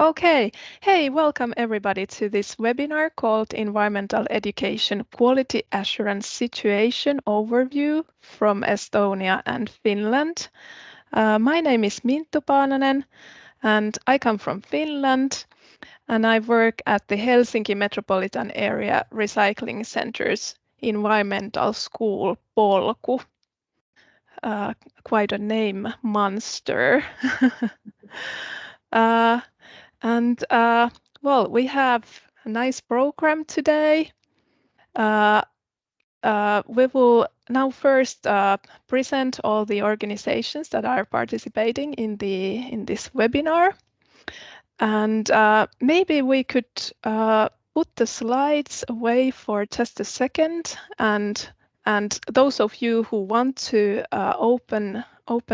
Okay. Hey, welcome everybody to this webinar called Environmental Education Quality Assurance Situation Overview from Estonia and Finland. My name is Minttu Paananen and I come from Finland and I work at the Helsinki Metropolitan Area Recycling Center's environmental school, Polku. Quite a name monster. uh, And well, we have a nice program today. We will now first present all the organizations that are participating in this webinar, and maybe we could put the slides away for just a second, and those of you who want to open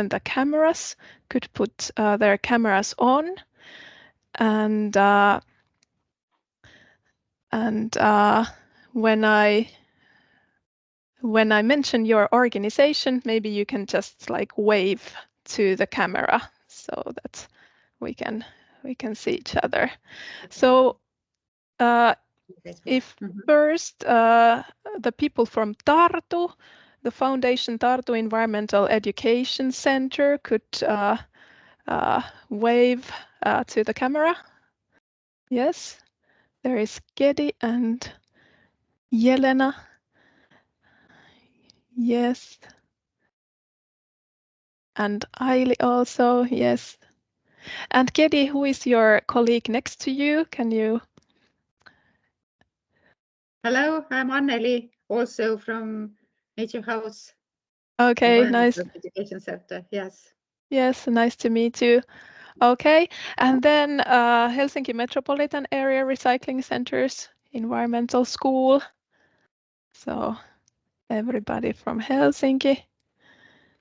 the cameras could put their cameras on. And when I mention your organization, maybe you can just like wave to the camera so that we can see each other. So if first the people from Tartu, the Foundation Tartu Environmental Education Center could wave to the camera. Yes, there is Gedi and Jelena. Yes. And Aili also, yes. And Gedi, who is your colleague next to you? Can you? Hello, I'm Anneli, also from Nature House. Okay, nice. Education Center, yes. Yes, nice to meet you. Okay, and then Helsinki Metropolitan Area Recycling Center's Environmental School. So everybody from Helsinki.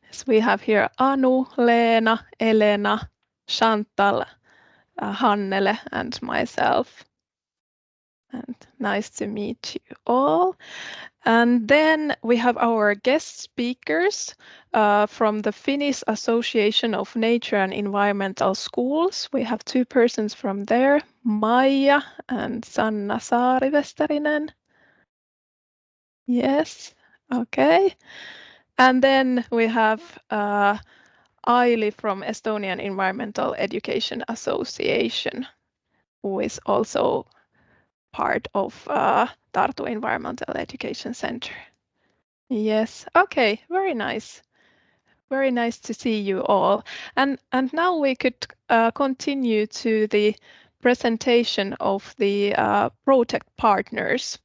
Yes, we have here Anu, Leena, Elena, Chantal, Hannele, and myself. And nice to meet you all. And then we have our guest speakers from the Finnish Association of Nature and Environmental Schools. We have two persons from there, Maija and Sanna Saari-Vesterinen. Yes, okay. And then we have Aili from Estonian Environmental Education Association, who is also part of Tartu Environmental Education Center. Yes, okay, very nice. Very nice to see you all. And now we could continue to the presentation of the project partners.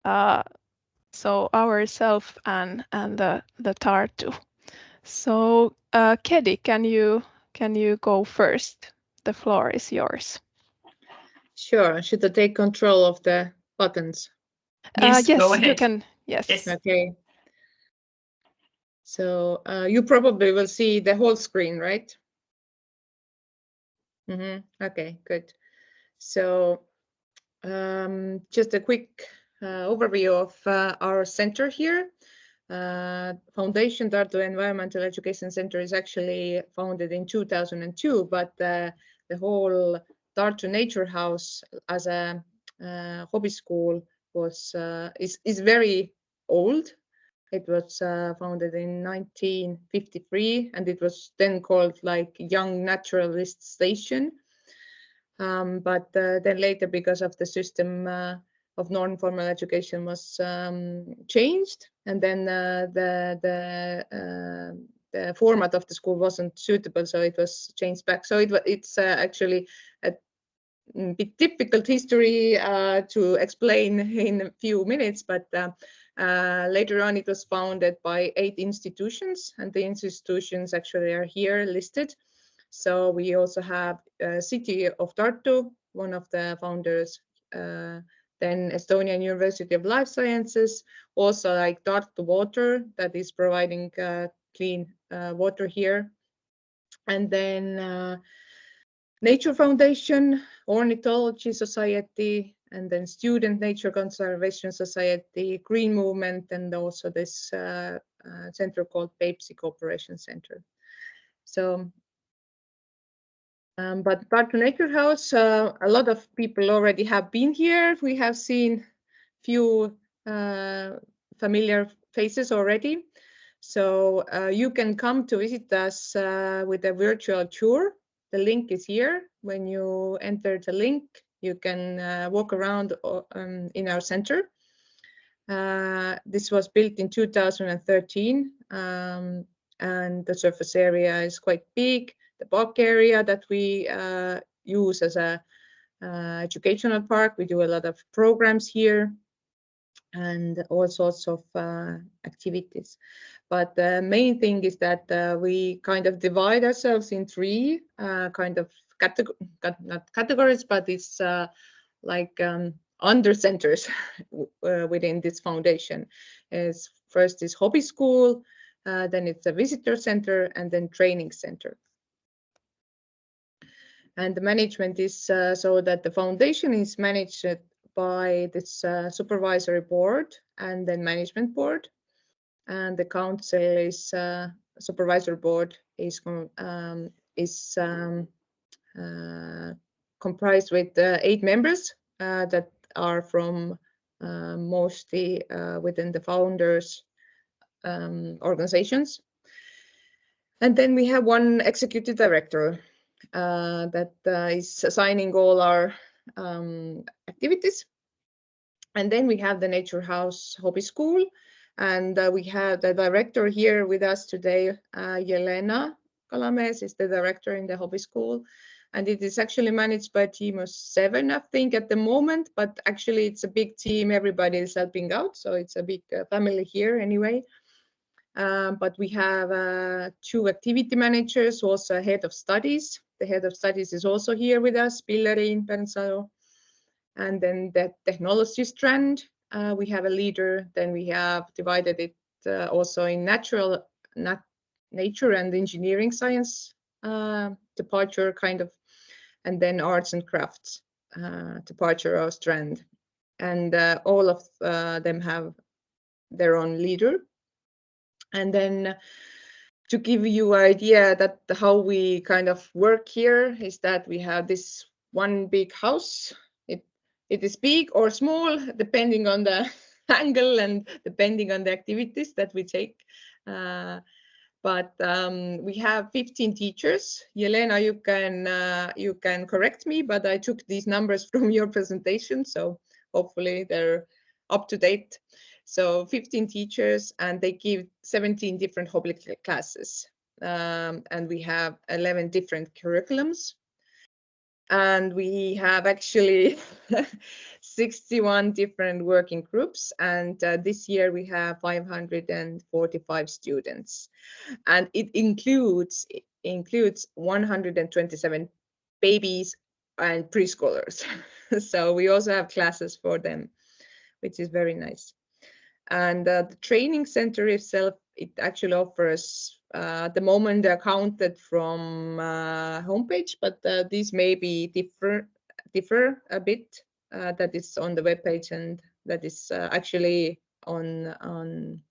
So ourselves and the Tartu. So Kedi, can you go first? The floor is yours. Sure. Should I take control of the buttons? Yes, go ahead. You can. Yes. Okay. So you probably will see the whole screen, right? Okay, good. So just a quick overview of our center here. Foundation Tartu Environmental Education Center is actually founded in 2002, but the whole Tartu Nature House as a hobby school is very old. It was founded in 1953, and it was then called like Young Naturalist Station. But then later, because of the system of non-formal education was changed, and then the format of the school wasn't suitable, so it was changed back. So it's actually a bit difficult history to explain in a few minutes, but later on it was founded by 8 institutions, and the institutions actually are here listed. So we also have City of Tartu, one of the founders, then Estonian University of Life Sciences, also like Tartu Water that is providing clean water here. And then Nature Foundation, Ornithology Society, and then Student Nature Conservation Society, Green Movement, and also this center called Peipsi Cooperation Center. So But Tartu Nature House, a lot of people already have been here. We have seen few familiar faces already. So you can come to visit us with a virtual tour. The link is here. When you enter the link, you can walk around in our center. This was built in 2013, and the surface area is quite big. The park area that we use as a educational park. We do a lot of programs here and all sorts of activities. But the main thing is that we kind of divide ourselves in three kind of not categories, but it's like under centers within this foundation. First is hobby school, then it's a visitor center, and then training center. And the management is so that the foundation is managed by this supervisory board and then management board. And the council is supervisory board is comprised with 8 members that are from mostly within the founders organizations. And then we have one executive director that is assigning all our activities. And then we have the Nature House Hobby School. And we have the director here with us today, Jelena Kalamees is the director in the Hobby School. And it is actually managed by a team of 7, I think, at the moment. But actually, it's a big team. Everybody is helping out. So it's a big family here anyway. But we have 2 activity managers, also a head of studies. The head of studies is also here with us, Pilleri Pärnsalu. And then the technology strand, we have a leader. Then we have divided it also in nature and engineering science departure kind of, and then arts and crafts departure or strand. And all of them have their own leader. And then to give you an idea that how we kind of work here is that we have this one big house. It is big or small, depending on the angle and depending on the activities that we take. But we have 15 teachers. Jelena, you can correct me, but I took these numbers from your presentation, so hopefully they're up to date. So 15 teachers, and they give 17 different hobby classes. And we have 11 different curriculums. And we have actually 61 different working groups. And this year we have 545 students. And it includes 127 babies and preschoolers. So we also have classes for them, which is very nice. And the training center itself, it actually offers, at the moment they're counted from homepage, but these maybe differ a bit. That is on the webpage, and that is actually on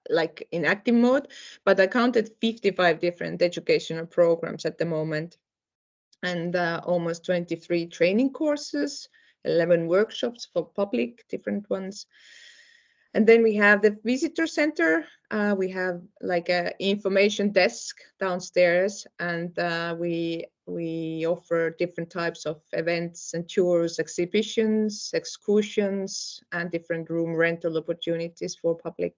like in active mode. But I counted 55 different educational programs at the moment, and almost 23 training courses, 11 workshops for public, different ones. And then we have the visitor center. We have like an information desk downstairs, and we offer different types of events and tours, exhibitions, excursions, and different room rental opportunities for public.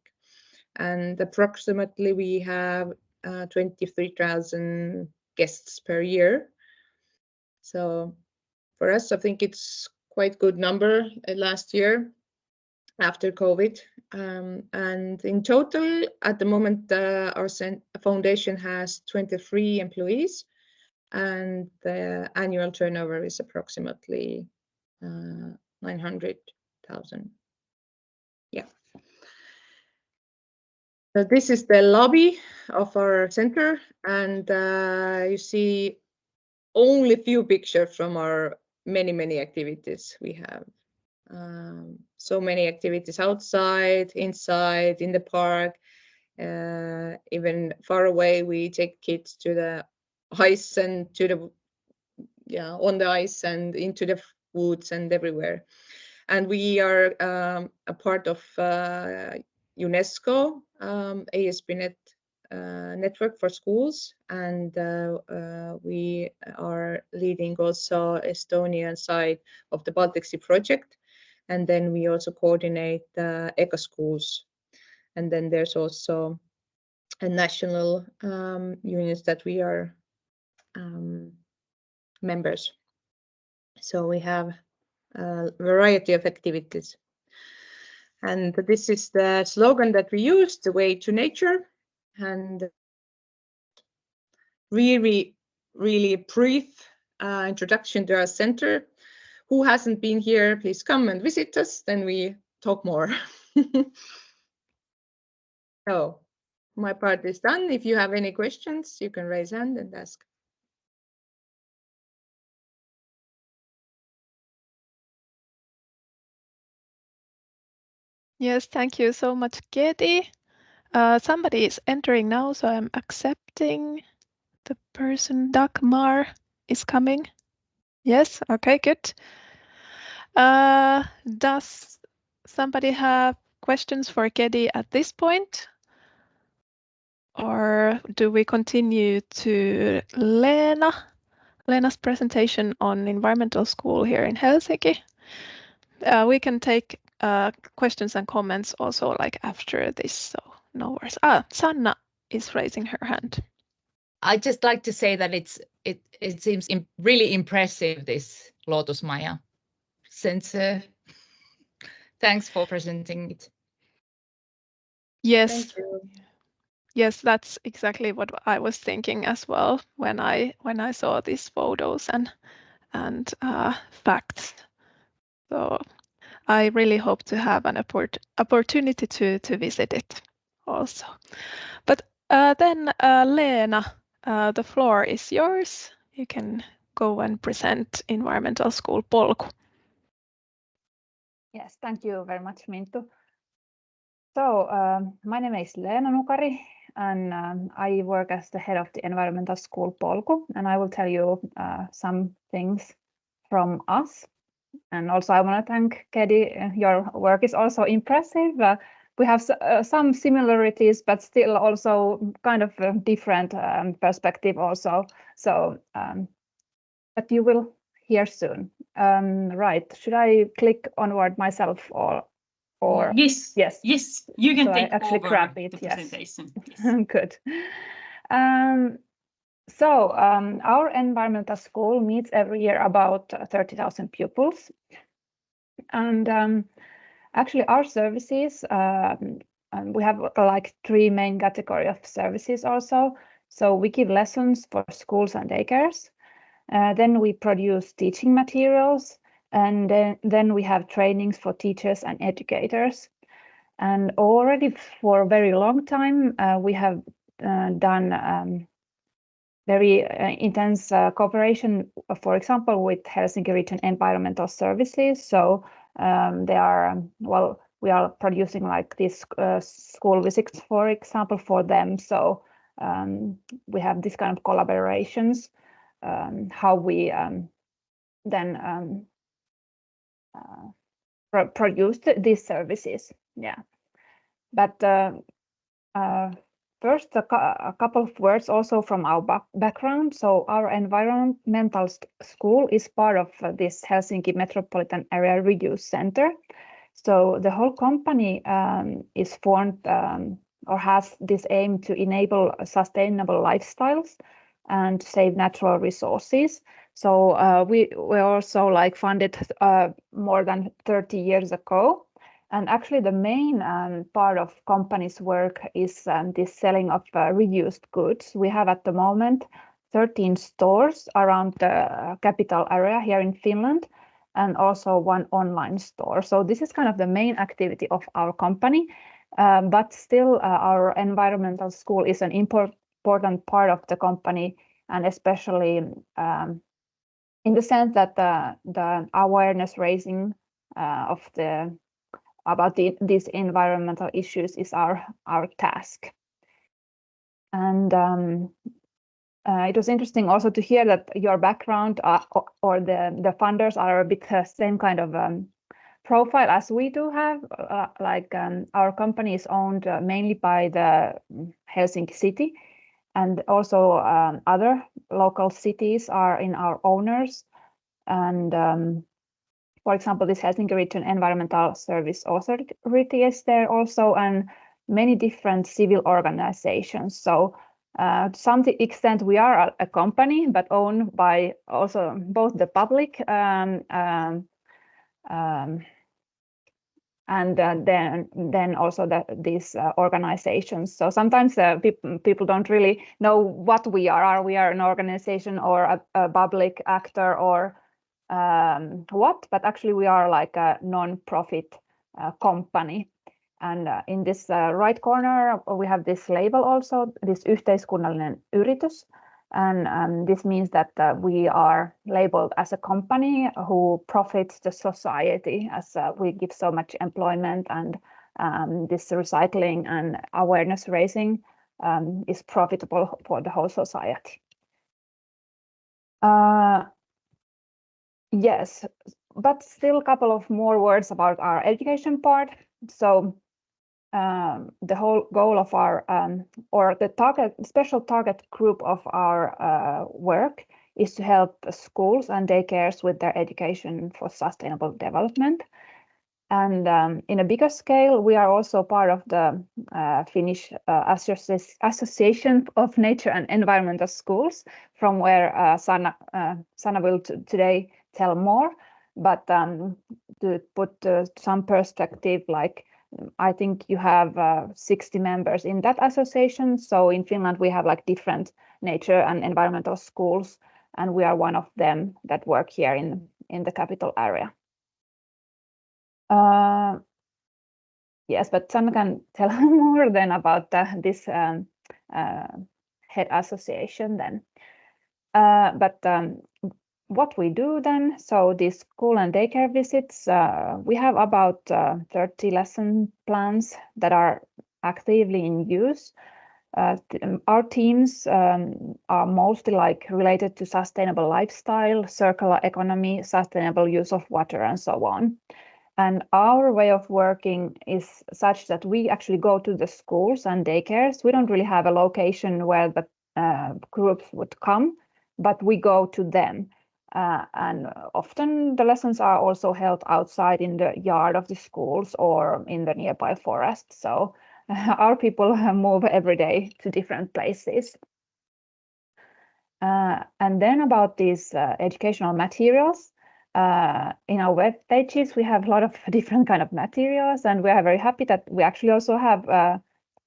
And approximately we have 23,000 guests per year. So for us, I think it's quite good number last year after COVID. And in total, at the moment, our foundation has 23 employees, and the annual turnover is approximately 900,000. Yeah. So this is the lobby of our center, and you see only few pictures from our many activities we have. So many activities outside, inside, in the park, even far away. We take kids to the ice and to the on the ice and into the woods and everywhere. And we are a part of UNESCO ASP.NET network for schools, and we are leading also Estonian side of the Baltic Sea project, and then we also coordinate eco schools, and then there's also a national unions that we are members. So we have a variety of activities. And this is the slogan that we use, the way to nature. And really, really brief introduction to our center. Who hasn't been here, please come and visit us, then we talk more. So my part is done. If you have any questions, you can raise hand and ask. Yes, thank you so much, Katie. Somebody is entering now, so I'm accepting the person. Dagmar is coming. Yes, okay, good. Does somebody have questions for Katie at this point? Or do we continue to Lena's presentation on environmental school here in Helsinki? We can take questions and comments also like after this, so no worries. Sanna is raising her hand. I'd just like to say that it seems really impressive, this Lotus Maya sensor. Thanks for presenting it. Yes. Thank you. Yes, that's exactly what I was thinking as well when I saw these photos and facts. So I really hope to have an opportunity to visit it also. But then Leena, the floor is yours. You can go and present environmental school Polku. Yes, thank you very much, Minttu. So my name is Leena Nukari, and I work as the head of the environmental school Polku, and I will tell you some things from us. And also I want to thank Katie. Your work is also impressive. We have some similarities, but still also kind of a different perspective also. So, but you will hear soon. Right, should I click onward myself or yes, you can so take I actually over grab it, the yes. presentation. Yes. Good. So our environmental school meets every year about 30,000 pupils. And actually our services, we have like 3 main categories of services also. So we give lessons for schools and daycares. Then we produce teaching materials, and then we have trainings for teachers and educators. And already for a very long time, we have done very intense cooperation, for example, with Helsinki Region Environmental Services. So they are, well, we are producing like this school visits, for example, for them. So we have this kind of collaborations, how we then produce these services. Yeah, but first a couple of words also from our background. So our environmental school is part of this Helsinki Metropolitan Area Reuse Center. So the whole company is formed or has this aim to enable sustainable lifestyles and save natural resources. So we also like funded more than 30 years ago. And actually the main part of company's work is this selling of reused goods. We have at the moment 13 stores around the capital area here in Finland, and also 1 online store. So this is kind of the main activity of our company, but still our environmental school is an important part of the company, and especially in the sense that the awareness raising about these environmental issues is our task. And it was interesting also to hear that your background or the funders are a bit same kind of profile as we do have. Our company is owned mainly by the Helsinki city, and also other local cities are in our owners. And for example, this Helsinki Region Environmental Service Authority is there also, and many different civil organizations. So to some extent, we are a company, but owned by also both the public and then also these organizations. So sometimes people don't really know what we are. Are we an organization or a public actor or what? But actually, we are like a non-profit company. And in this right corner, we have this label also, this yhteiskunnallinen yritys. And this means that we are labeled as a company who profits the society, as we give so much employment, and this recycling and awareness raising is profitable for the whole society. Yes, but still a couple of more words about our education part. So the whole goal of our, or the special target group of our work is to help schools and daycares with their education for sustainable development. And in a bigger scale, we are also part of the Finnish Association of Nature and Environmental Schools, from where Sanna will today tell more. But to put some perspective, like I think you have 60 members in that association. So in Finland, we have like different nature and environmental schools, and we are one of them that work here in the capital area. Yes, but Sanna can tell more then about this head association then. What we do then, so these school and daycare visits, we have about 30 lesson plans that are actively in use. Our teams are mostly like related to sustainable lifestyle, circular economy, sustainable use of water, and so on. And our way of working is such that we actually go to the schools and daycares. We don't really have a location where the groups would come, but we go to them. And often the lessons are also held outside in the yard of the schools or in the nearby forest. So our people move every day to different places. And then about these educational materials, in our web pages, we have a lot of different kind of materials, and we are very happy that we actually also have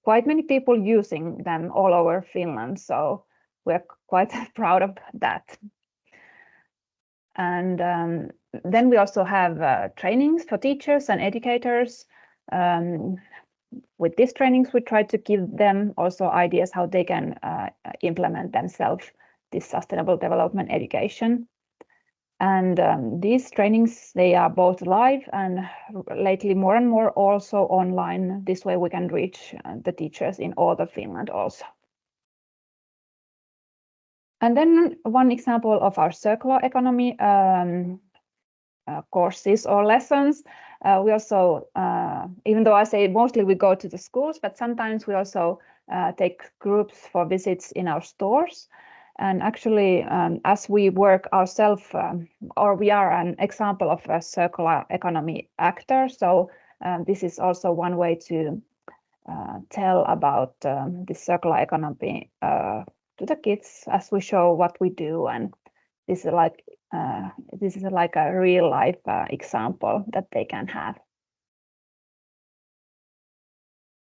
quite many people using them all over Finland. So we're quite proud of that. And then we also have trainings for teachers and educators. With these trainings, we try to give them also ideas how they can implement themselves this sustainable development education. And these trainings, they are both live and lately more and more also online. This way we can reach the teachers in all of Finland also. And then one example of our circular economy courses or lessons. We also, even though I say mostly we go to the schools, but sometimes we also take groups for visits in our stores. And actually, as we work ourselves, or we are an example of a circular economy actor, so this is also one way to tell about the circular economy to the kids as we show what we do. And this is like a real life example that they can have.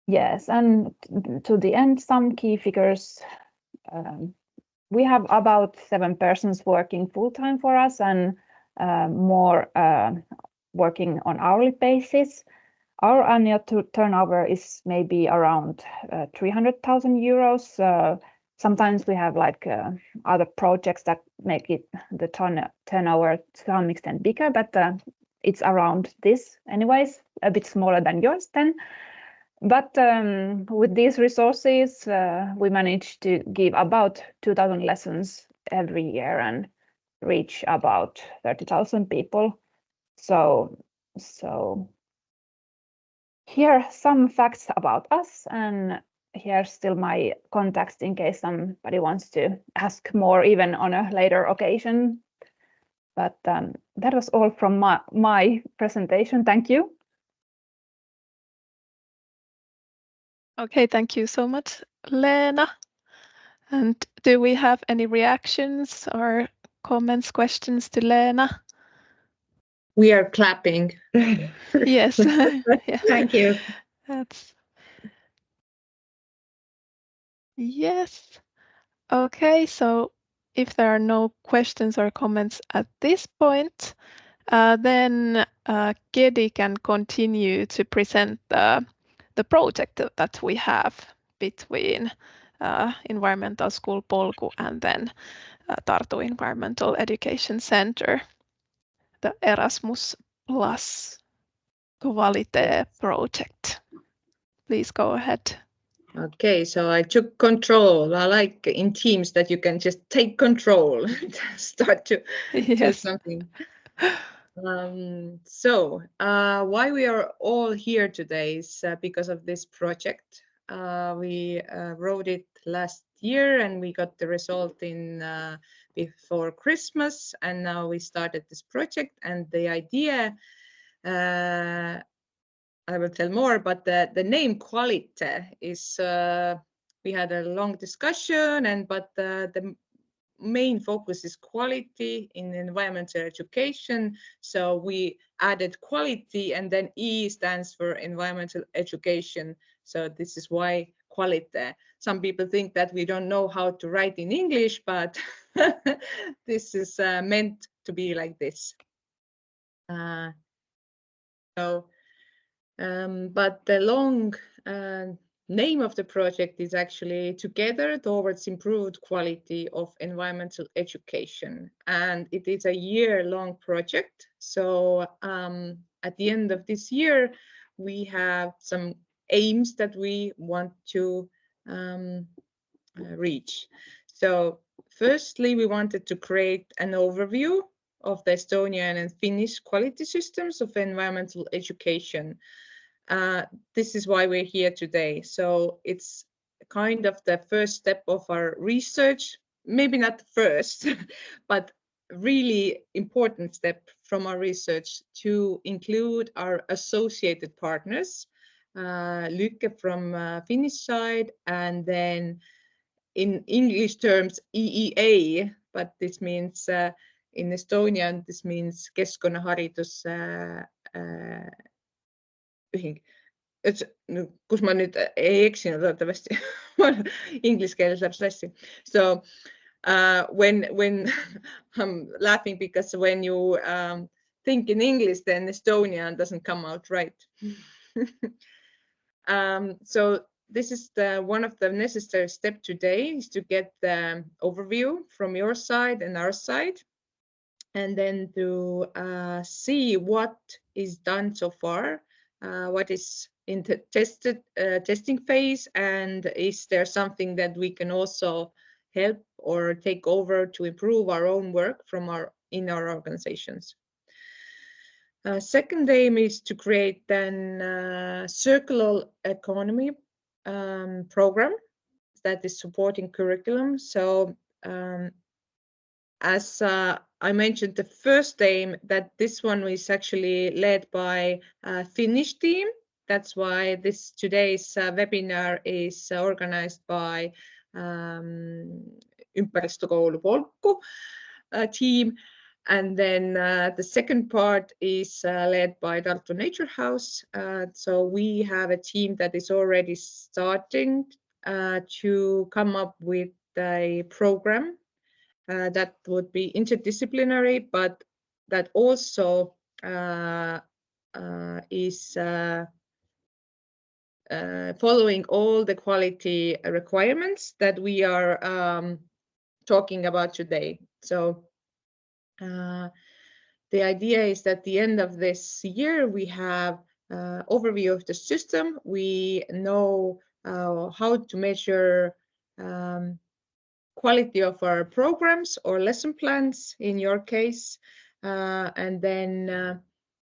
Yes, and to the end, some key figures. We have about 7 persons working full-time for us and more working on hourly basis. Our annual turnover is maybe around 300,000 euros. Sometimes we have like other projects that make it the turnover to some extent bigger, but it's around this anyways, a bit smaller than yours then. But with these resources, we managed to give about 2,000 lessons every year and reach about 30,000 people. So here are some facts about us, and here's still my contacts in case somebody wants to ask more even on a later occasion. But that was all from my presentation. Thank you. Okay, thank you so much, Leena. And do we have any reactions or comments, questions to Leena? We are clapping. Yes. Yeah. Thank you. That's yes. Okay, so if there are no questions or comments at this point, then Gedi can continue to present the project that we have between Environmental School Polku and then Tartu Environmental Education Center, the Erasmus Plus Quality project. Please go ahead. Okay, so I took control. I like in Teams that you can just take control and start to do something. So why we are all here today is because of this project. We wrote it last year and we got the result in before Christmas, and now we started this project. And the idea, I will tell more, but the name Quality is, we had a long discussion, but the main focus is quality in environmental education. So we added quality, and then E stands for environmental education. So this is why Quality. Some people think that we don't know how to write in English, but this is meant to be like this. But the long name of the project is actually Together Towards Improved Quality of Environmental Education. And it is a year-long project. So at the end of this year, we have some aims that we want to reach. So firstly, we wanted to create an overview of the Estonian and Finnish quality systems of environmental education. This is why we're here today. So it's kind of the first step of our research, maybe not the first, but really important step from our research to include our associated partners, Lykke from Finnish side, and then in English terms, EEA, but this means in Estonian, this means Keskkonnaharidus ühing. Kus ma nüüd ei eksinud loodetavasti. Inglise keeles läheb sassi. So when I'm laughing because when you think in English, then Estonian doesn't come out right. So this is one of the necessary steps today is to get the overview from your side and our side, and then to see what is done so far, what is in the testing phase, and is there something that we can also help or take over to improve our own work in our organizations. Second aim is to create then circular economy program that is supporting curriculum. So as I mentioned, the first aim that this one is actually led by a Finnish team. That's why today's webinar is organized by Ympäristökoulu Polku team. And then the second part is led by Tartu Nature House. So we have a team that is already starting to come up with a program that would be interdisciplinary, but that also is following all the quality requirements that we are talking about today. So the idea is that at the end of this year, we have overview of the system. We know how to measure quality of our programs or lesson plans in your case, and then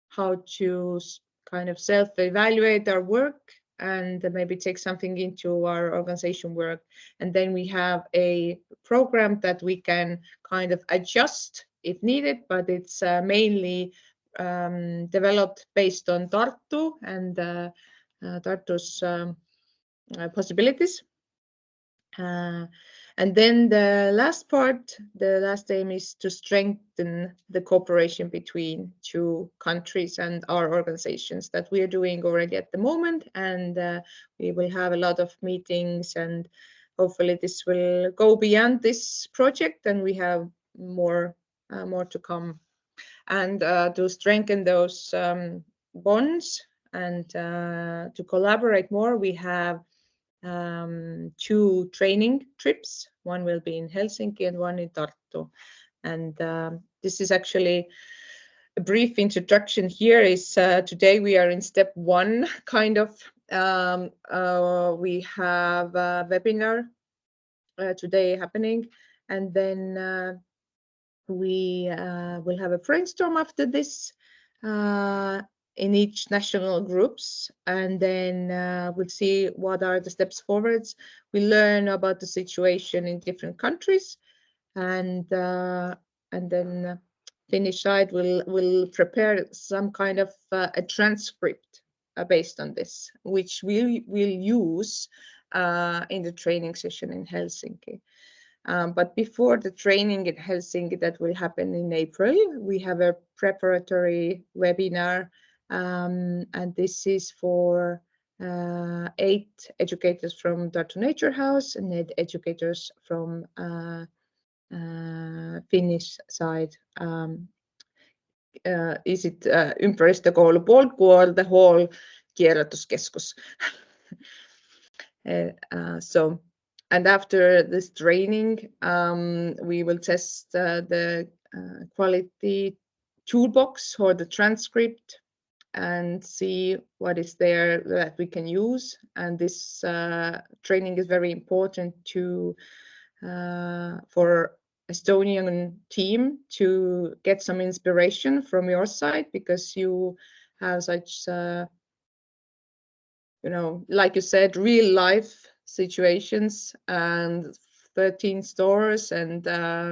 how to kind of self-evaluate our work and maybe take something into our organization work. And then we have a program that we can kind of adjust if needed, but it's mainly developed based on Tartu and Tartu's possibilities. And then the last part, the last aim is to strengthen the cooperation between two countries and our organizations that we are doing already at the moment. And we will have a lot of meetings, and hopefully this will go beyond this project and we have more to come. And to strengthen those bonds and to collaborate more, we have 2 training trips. One will be in Helsinki and one in Tartu. And this is actually a brief introduction here. Is today we are in step 1, kind of. We have a webinar today happening, and then we will have a brainstorm after this in each national groups, and then we'll see what are the steps forwards. We learn about the situation in different countries, and then Finnish side will prepare some kind of a transcript based on this, which we will use in the training session in Helsinki. But before the training in Helsinki that will happen in April, we have a preparatory webinar, and this is for 8 educators from Tartu Nature House and 8 educators from Finnish side. Is it ympäristökoulu Polku, the whole kierrätyskeskus? So, and after this training, we will test the quality toolbox or the transcript and see what is there that we can use. And this training is very important to for Estonian team to get some inspiration from your side, because you have such like you said, real life situations and 13 stores, and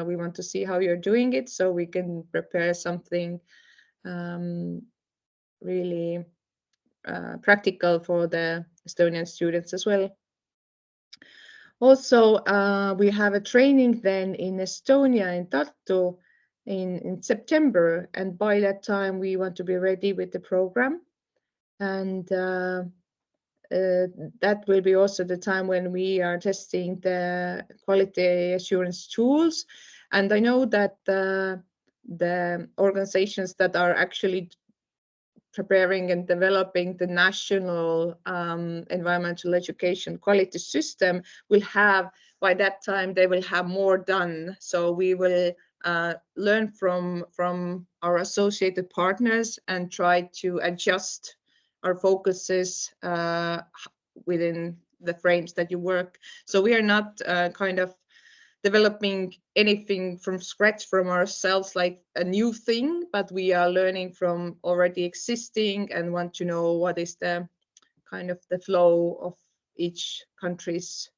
we want to see how you're doing it so we can prepare something really practical for the Estonian students as well. Also, we have a training then in Estonia in Tartu in September, and by that time we want to be ready with the program, and that will be also the time when we are testing the quality assurance tools. And I know that the organizations that are actually preparing and developing the national environmental education quality system will have, by that time, they will have more done. So we will learn from our associated partners and try to adjust our focuses within the frames that you work. So we are not kind of developing anything from scratch from ourselves, like a new thing, but we are learning from already existing and want to know what is the kind of the flow of each country's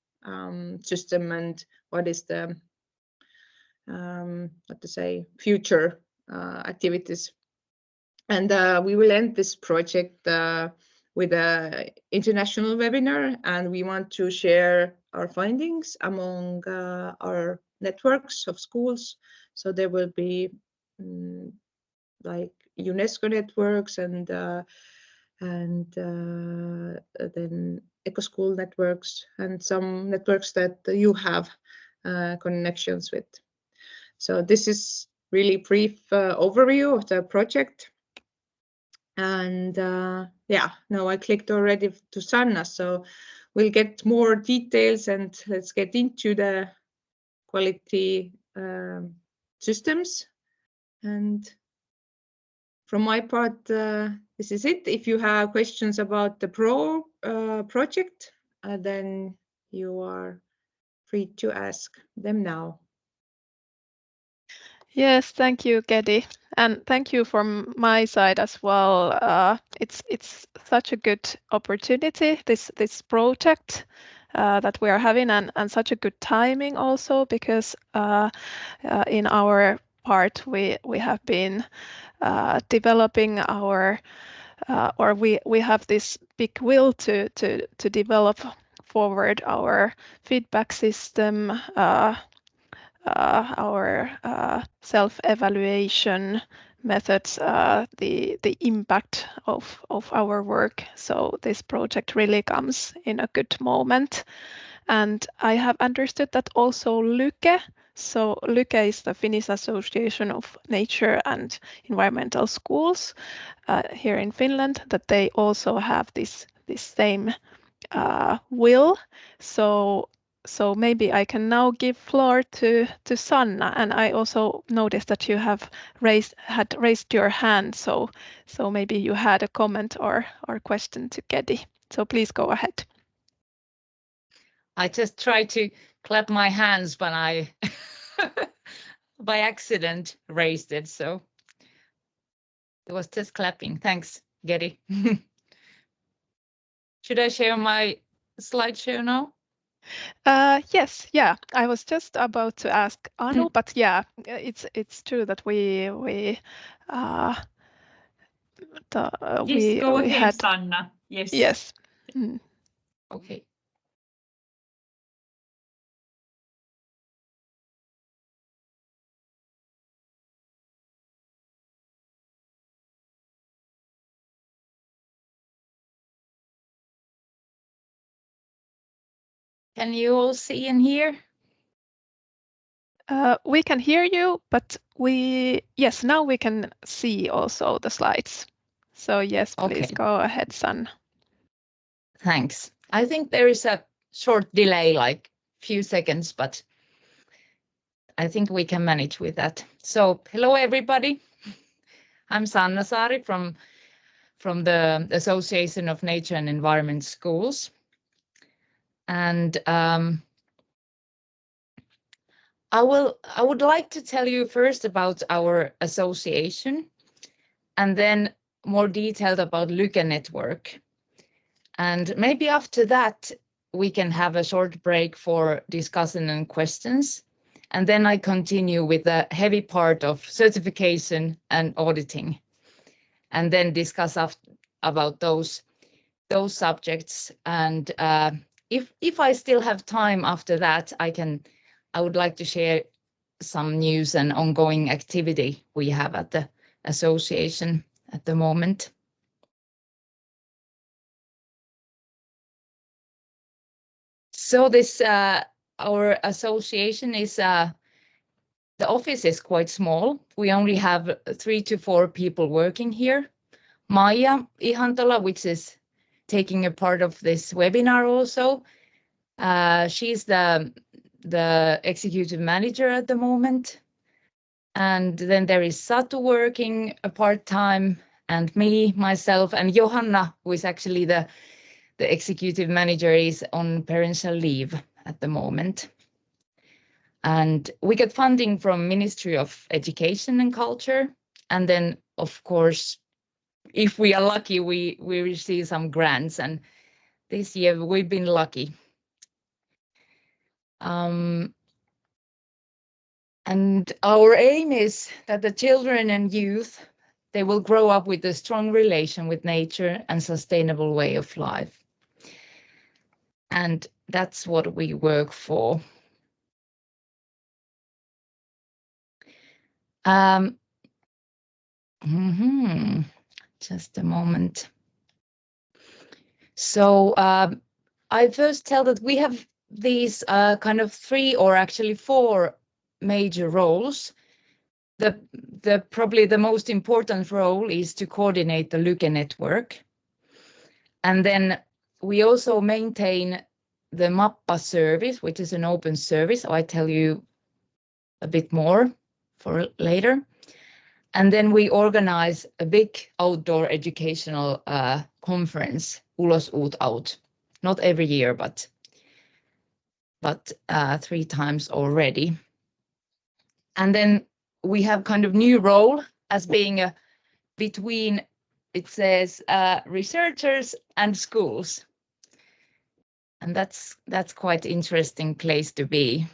system and what is the future activities. And we will end this project with an international webinar, and we want to share our findings among our networks of schools. So there will be like UNESCO networks and then eco-school networks and some networks that you have connections with. So this is really brief overview of the project. And yeah, now I clicked already to Sanna, so we'll get more details and let's get into the quality systems. And from my part, this is it. If you have questions about the project, then you are free to ask them now. Yes, thank you, Gedi, and thank you from my side as well. It's such a good opportunity, this project that we are having, and such a good timing also, because in our part we have been developing our or we have this big will to develop forward our feedback system, our self-evaluation methods, the impact of our work. So this project really comes in a good moment. And I have understood that also Lyke, so Lyke is the Finnish Association of Nature and Environmental Schools here in Finland, that they also have this same will. So maybe I can now give floor to Sanna, and I also noticed that you have raised your hand, so maybe you had a comment or question to Gedi. So please go ahead. I just tried to clap my hands, but I by accident raised it, so it was just clapping. Thanks, Gedi. Should I share my slideshow now? Yes, yeah. I was just about to ask Anu, but yeah, it's true that we Yes, go ahead, had Sanna. Yes. yes. Mm. Okay. Can you all see and hear? We can hear you, but yes, now we can see also the slides. So yes, please Okay. go ahead, Sanna. Thanks. I think there is a short delay, like few seconds, but I think we can manage with that. So hello, everybody. I'm Sanna Saari from the Association of Nature and Environment Schools. And I would like to tell you first about our association, and then more detailed about Lyke Network. And maybe after that, we can have a short break for discussion and questions. And then I continue with the heavy part of certification and auditing, and then discuss about those subjects. And if I still have time after that, I would like to share some news and ongoing activity we have at the association at the moment. So this our association is the office is quite small. We only have 3 to 4 people working here. Maija Ihantola, which is taking a part of this webinar also. She's the executive manager at the moment. And then there is Satu working a part-time, and me, myself, and Johanna, who is actually the executive manager, is on parental leave at the moment. And we get funding from Ministry of Education and Culture. And then, of course, if we are lucky, we receive some grants. And this year we've been lucky. And our aim is that the children and youth, they will grow up with a strong relation with nature and sustainable way of life. And that's what we work for. Just a moment. So I first tell that we have these kind of 3 or actually 4 major roles. Probably the most important role is to coordinate the Lyke network. And then we also maintain the Mappa service, which is an open service. I tell you a bit more for later. And then we organize a big outdoor educational conference, Ulos Ut Out. Not every year, but 3 times already. And then we have kind of new role as being between, it says, researchers and schools. And that's quite interesting place to be.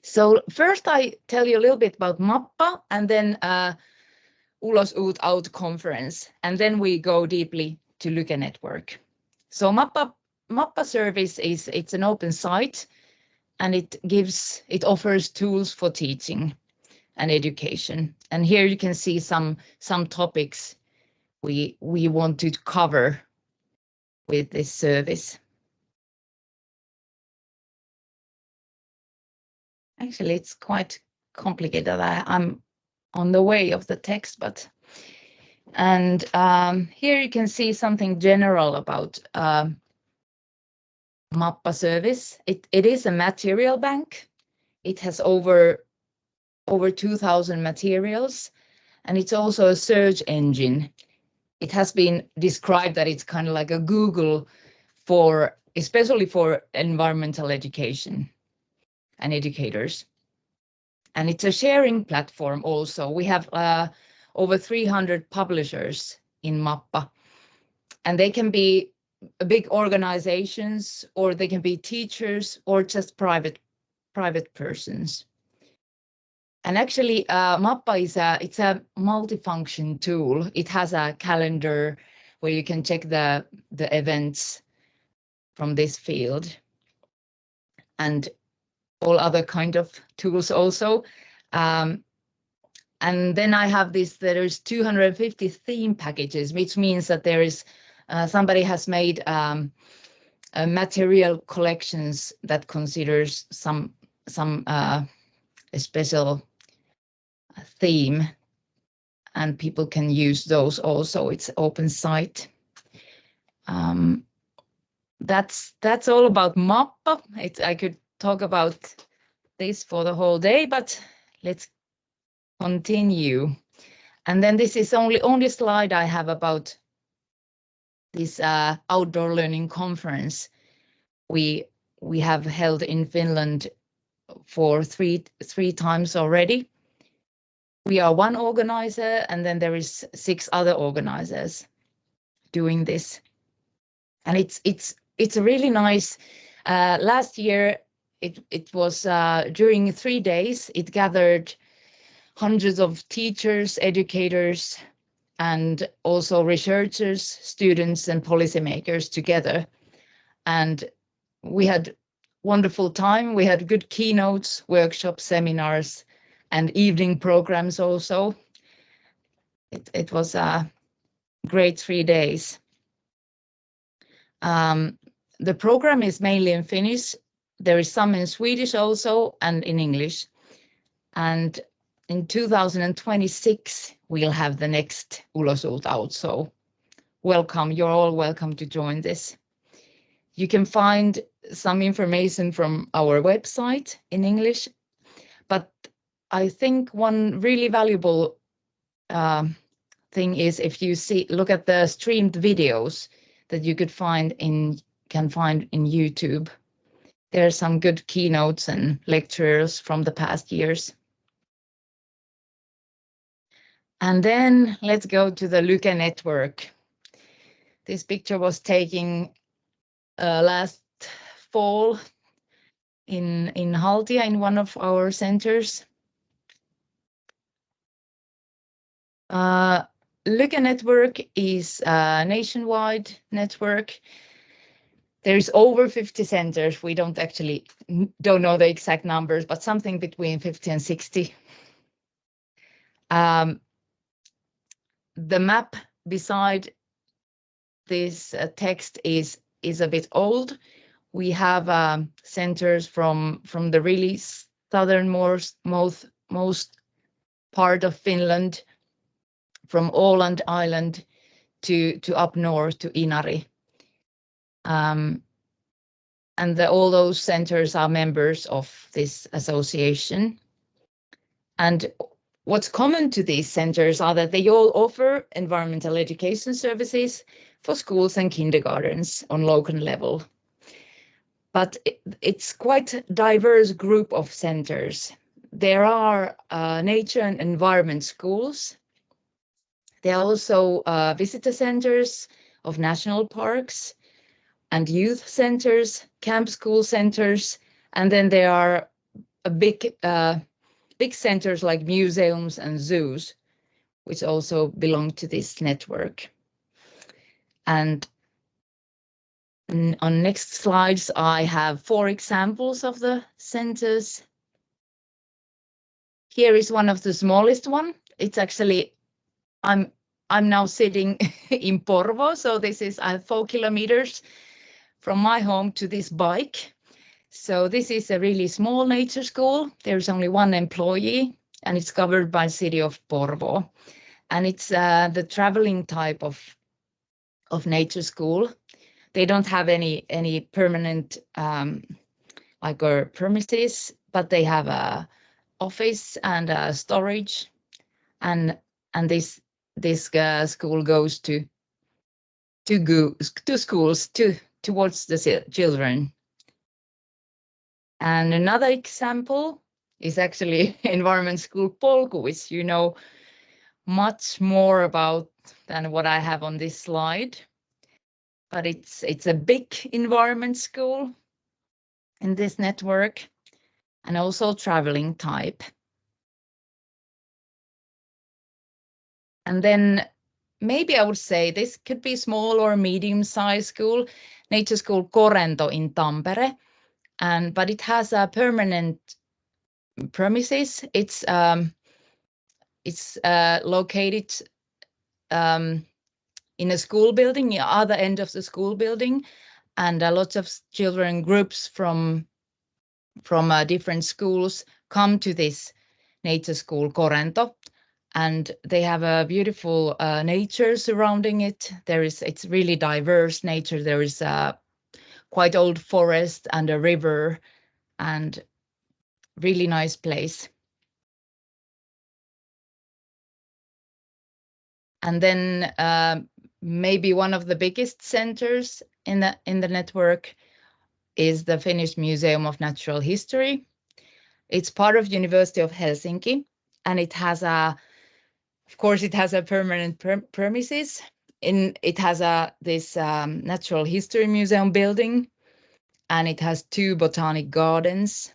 So first I tell you a little bit about Mappa and then Ulos Ut Out conference, and then we go deeply to Lyke Network. So Mappa service it's an open site, and it offers tools for teaching and education. And here you can see some topics we want to cover with this service. Actually, it's quite complicated. I'm on the way of the text, and here you can see something general about Mappa service. It is a material bank. It has over 2,000 materials, and it's also a search engine. It has been described that it's kind of like a Google especially for environmental education and educators. And it's a sharing platform also. We have over 300 publishers in Mappa, and they can be big organizations, or they can be teachers, or just private persons. And actually, Mappa it's a multifunction tool. It has a calendar where you can check the events from this field, and all other kind of tools also. And then I have there's 250 theme packages, which means that there is somebody has made material collections that considers some special theme, and people can use those also. It's open site. That's all about Mappa. I could talk about this for the whole day, but let's continue. And then this is only slide I have about this outdoor learning conference we have held in Finland for three times already. We are one organizer, and then there is 6 other organizers doing this. And it's a really nice. Last year it was during 3 days. It gathered hundreds of teachers, educators, and also researchers, students, and policymakers together. And we had wonderful time. We had good keynotes, workshops, seminars, and evening programs also. It was a great 3 days. The program is mainly in Finnish. There is some in Swedish also, and in English. And in 2026, we'll have the next Ulos Ut Out. So welcome, you're all welcome to join this. You can find some information from our website in English, but I think one really valuable thing is if you look at the streamed videos that you can find in YouTube. There are some good keynotes and lectures from the past years. And then let's go to the Lyke Network. This picture was taken last fall in Haltia, in one of our centers. Lyke Network is a nationwide network. There is over 50 centers. We don't know the exact numbers, but something between 50 and 60. The map beside this text is a bit old. We have centers from the really southernmost most part of Finland, from Åland Island to up north to Inari. And all those centers are members of this association. And what's common to these centers are that they all offer environmental education services for schools and kindergartens on local level. But it's quite a diverse group of centers. There are nature and environment schools. There are also visitor centers of national parks and youth centers, camp school centers, and then there are a big centers like museums and zoos, which also belong to this network. And on next slides, I have 4 examples of the centers. Here is one of the smallest one. It's actually, I'm now sitting in Porvoo, so this is 4 kilometers from my home to this bike. So this is a really small nature school. There's only 1 employee, and it's covered by city of Porvoo. And it's the traveling type of nature school. They don't have any permanent premises, but they have a office and a storage, and this school goes to schools towards the children. And another example is actually environment school Polku, which you know much more about than what I have on this slide. But it's a big environment school in this network, and also traveling type. And then maybe I would say this could be small or medium-sized school, nature school Korento in Tampere, but it has a permanent premises. It's located in a school building, the other end of the school building, and lots of children groups from different schools come to this nature school Korento, and they have a beautiful nature surrounding it. It's really diverse nature. There is a quite old forest and a river, and really nice place. And then maybe one of the biggest centers in the network is the Finnish Museum of Natural History. It's part of University of Helsinki, and it has of course, it has a permanent premises. It has this Natural History Museum building, and it has 2 botanic gardens.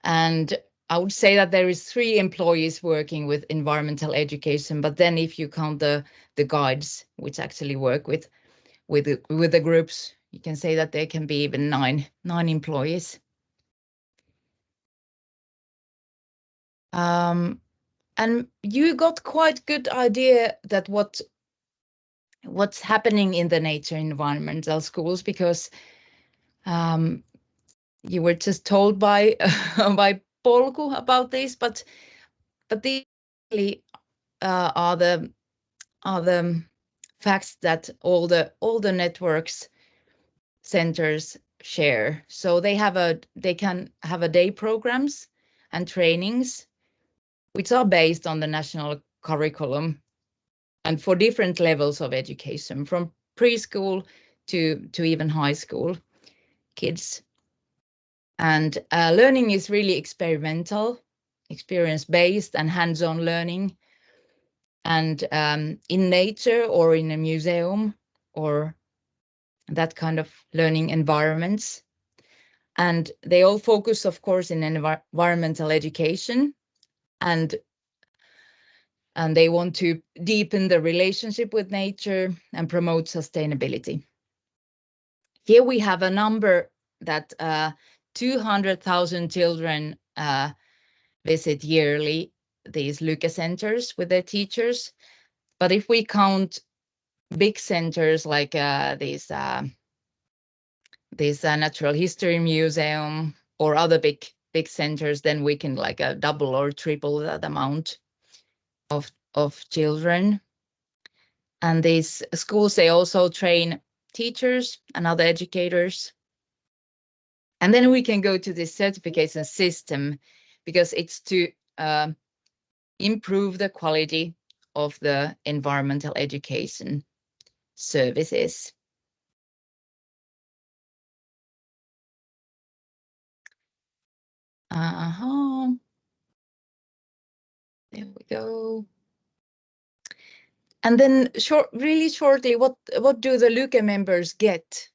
And I would say that there is 3 employees working with environmental education, but then if you count the guides, which actually work with the groups, you can say that there can be even 9 employees. And you got quite good idea that what's happening in the nature environmental schools, because you were just told by by Polku about this, but these are the facts that all the networks centers share. So they can have a day programs and trainings which are based on the national curriculum and for different levels of education, from preschool to even high school kids. And learning is really experimental, experience-based and hands-on learning. And in nature or in a museum or that kind of learning environments. And they all focus, of course, in environmental education, and they want to deepen the relationship with nature and promote sustainability. Here we have a number that 200,000 children visit yearly these Lykke centers with their teachers. But if we count big centers like this Natural History Museum or other big centers, then we can double or triple that amount of children. And these schools, they also train teachers and other educators. And then we can go to the certification system, because it's to improve the quality of the environmental education services. There we go. And then really shortly, what do the LUCA members get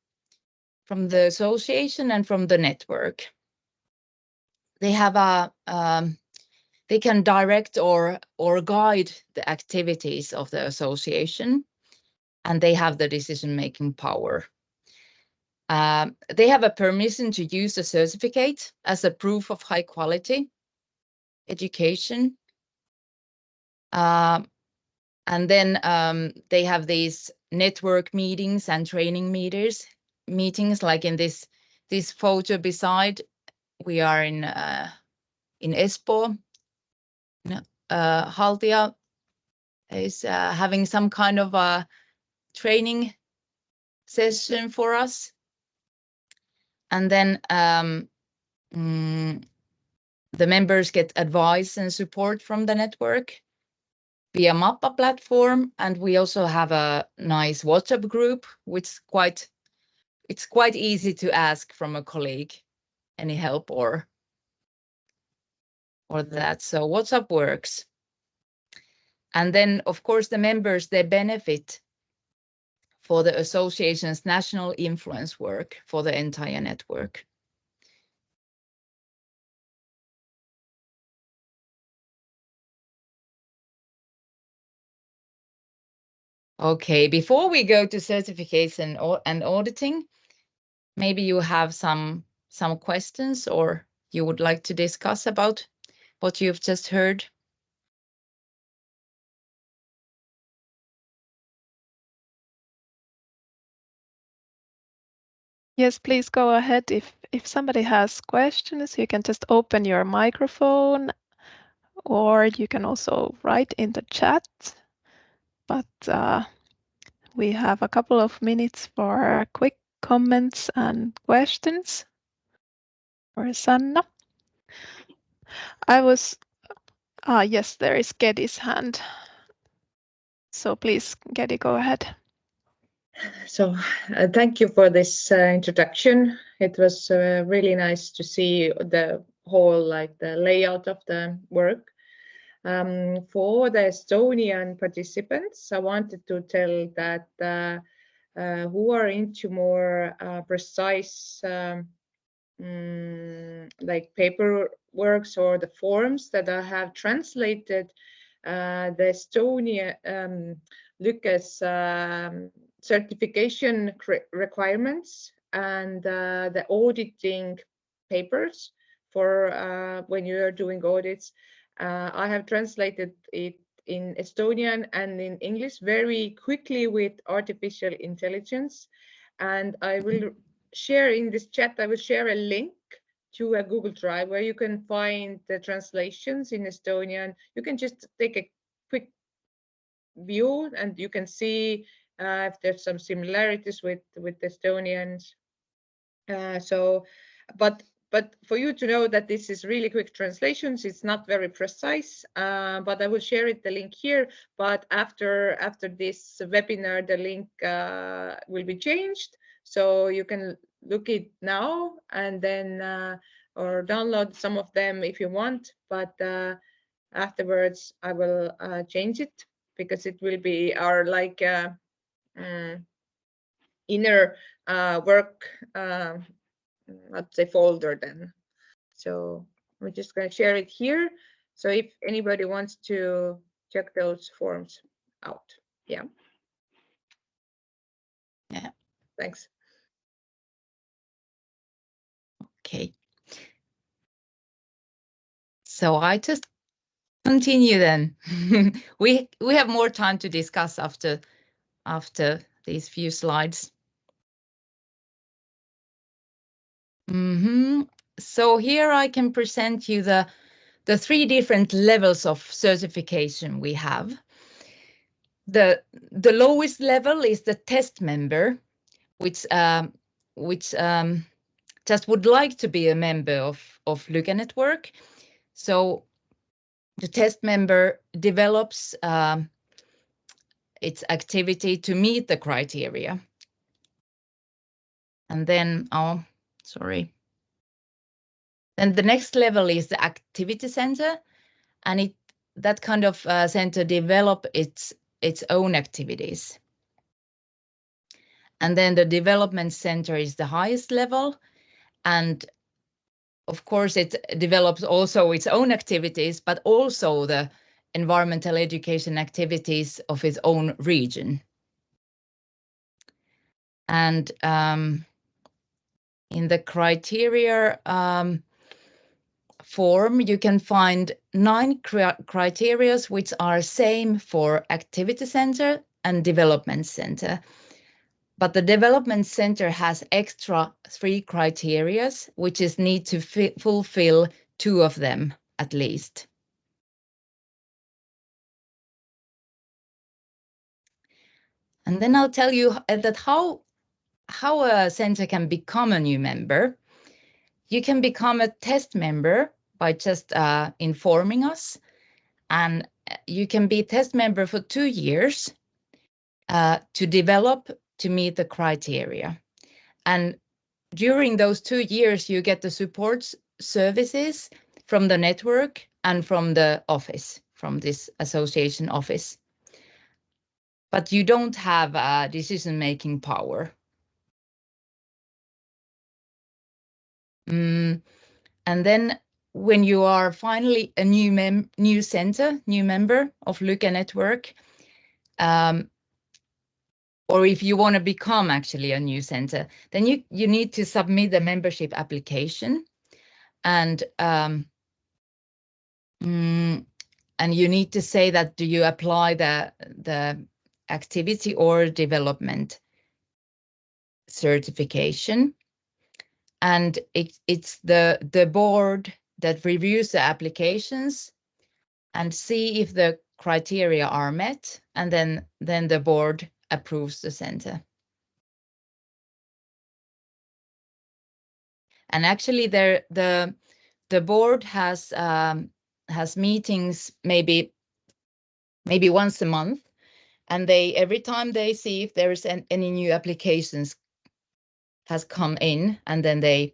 from the association and from the network? They have they can direct or guide the activities of the association, and they have the decision-making power. They have a permission to use the certificate as a proof of high quality education. And then they have these network meetings and training meetings, like in this photo beside. We are in Espoo. Haltia is having some kind of a training session for us. And then the members get advice and support from the network via Mappa platform, and we also have a nice WhatsApp group, which it's quite easy to ask from a colleague any help or that. So WhatsApp works. And then, of course, the members, they benefit for the association's national influence work for the entire network. Okay, before we go to certification and auditing, maybe you have some questions or you would like to discuss about what you've just heard. Yes, please go ahead. If somebody has questions, you can just open your microphone, or you can also write in the chat. But we have a couple of minutes for quick comments and questions. For Sanna. Yes, there is Gedi's hand. So please, Gedi, go ahead. So thank you for this introduction. It was really nice to see the whole, like the layout of the work. For the Estonian participants, I wanted to tell that who are into more precise like paperworks or the forms that I have translated the Estonia Lucas certification requirements and the auditing papers for when you are doing audits. I have translated it in Estonian and in English very quickly with artificial intelligence, and I will share in this chat, I will share a link to a Google Drive where you can find the translations in Estonian. You can just take a quick view and you can see if there's some similarities with Estonians. But for you to know that this is really quick translations, it's not very precise, but I will share the link here. But after this webinar, the link will be changed. So you can look it now and then or download some of them if you want. But afterwards, I will change it because it will be our like inner work, let's say folder then. So we're just going to share it here. So if anybody wants to check those forms out. Yeah. Thanks. Okay. So I just continue then. we have more time to discuss after these few slides. So here I can present you the three different levels of certification we have. The lowest level is the test member, which just would like to be a member of Lykke Network. So the test member develops its activity to meet the criteria. And then, then the next level is the activity center, and that kind of center develop its own activities. And then the development center is the highest level, and of course it develops also its own activities, but also the environmental education activities of its own region. And in the criteria form, you can find 9 criteria which are same for activity center and development center. But the development center has extra 3 criteria, which is need to fulfill 2 of them at least. And then I'll tell you that how a center can become a new member. You can become a test member by just informing us, and you can be test member for 2 years to develop to meet the criteria. And during those 2 years, you get the support services from the network and from the office, from this association office. But you don't have decision-making power. And then when you are finally a new member of Lykke Network, or if you want to become actually a new center, then you need to submit the membership application, and you need to say that do you apply the activity or development certification, and it's the board that reviews the applications and see if the criteria are met, and then the board approves the center. And actually the board has meetings maybe once a month, and every time they see if there is any new applications has come in, and then they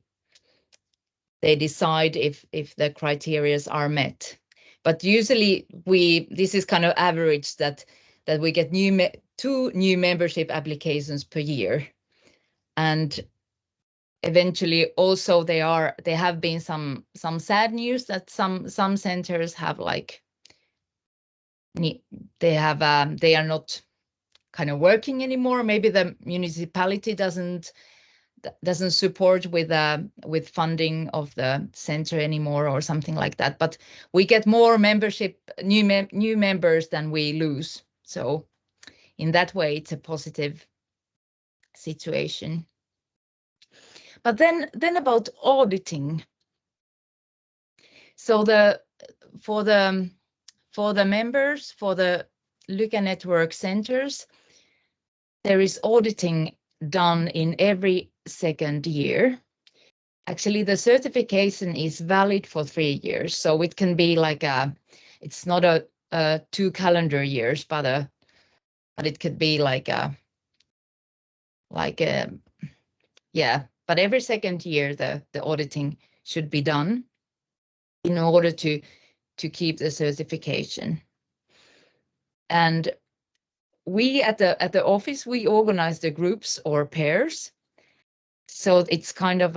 decide if the criteria are met. But usually this is kind of average that we get 2 new membership applications per year. And eventually also there have been some sad news that some centers have they are not kind of working anymore. Maybe the municipality doesn't support with funding of the center anymore or something like that. But we get more new members than we lose. So in that way, it's a positive situation. But then about auditing. So for the members, for the Lykke Network centers, there is auditing done in every 2nd year. Actually, the certification is valid for 3 years, so it can be like it's not a 2 calendar years, but it could be yeah. But every 2nd year, the auditing should be done in order to keep the certification. And we at the office, we organize the groups or pairs. So it's kind of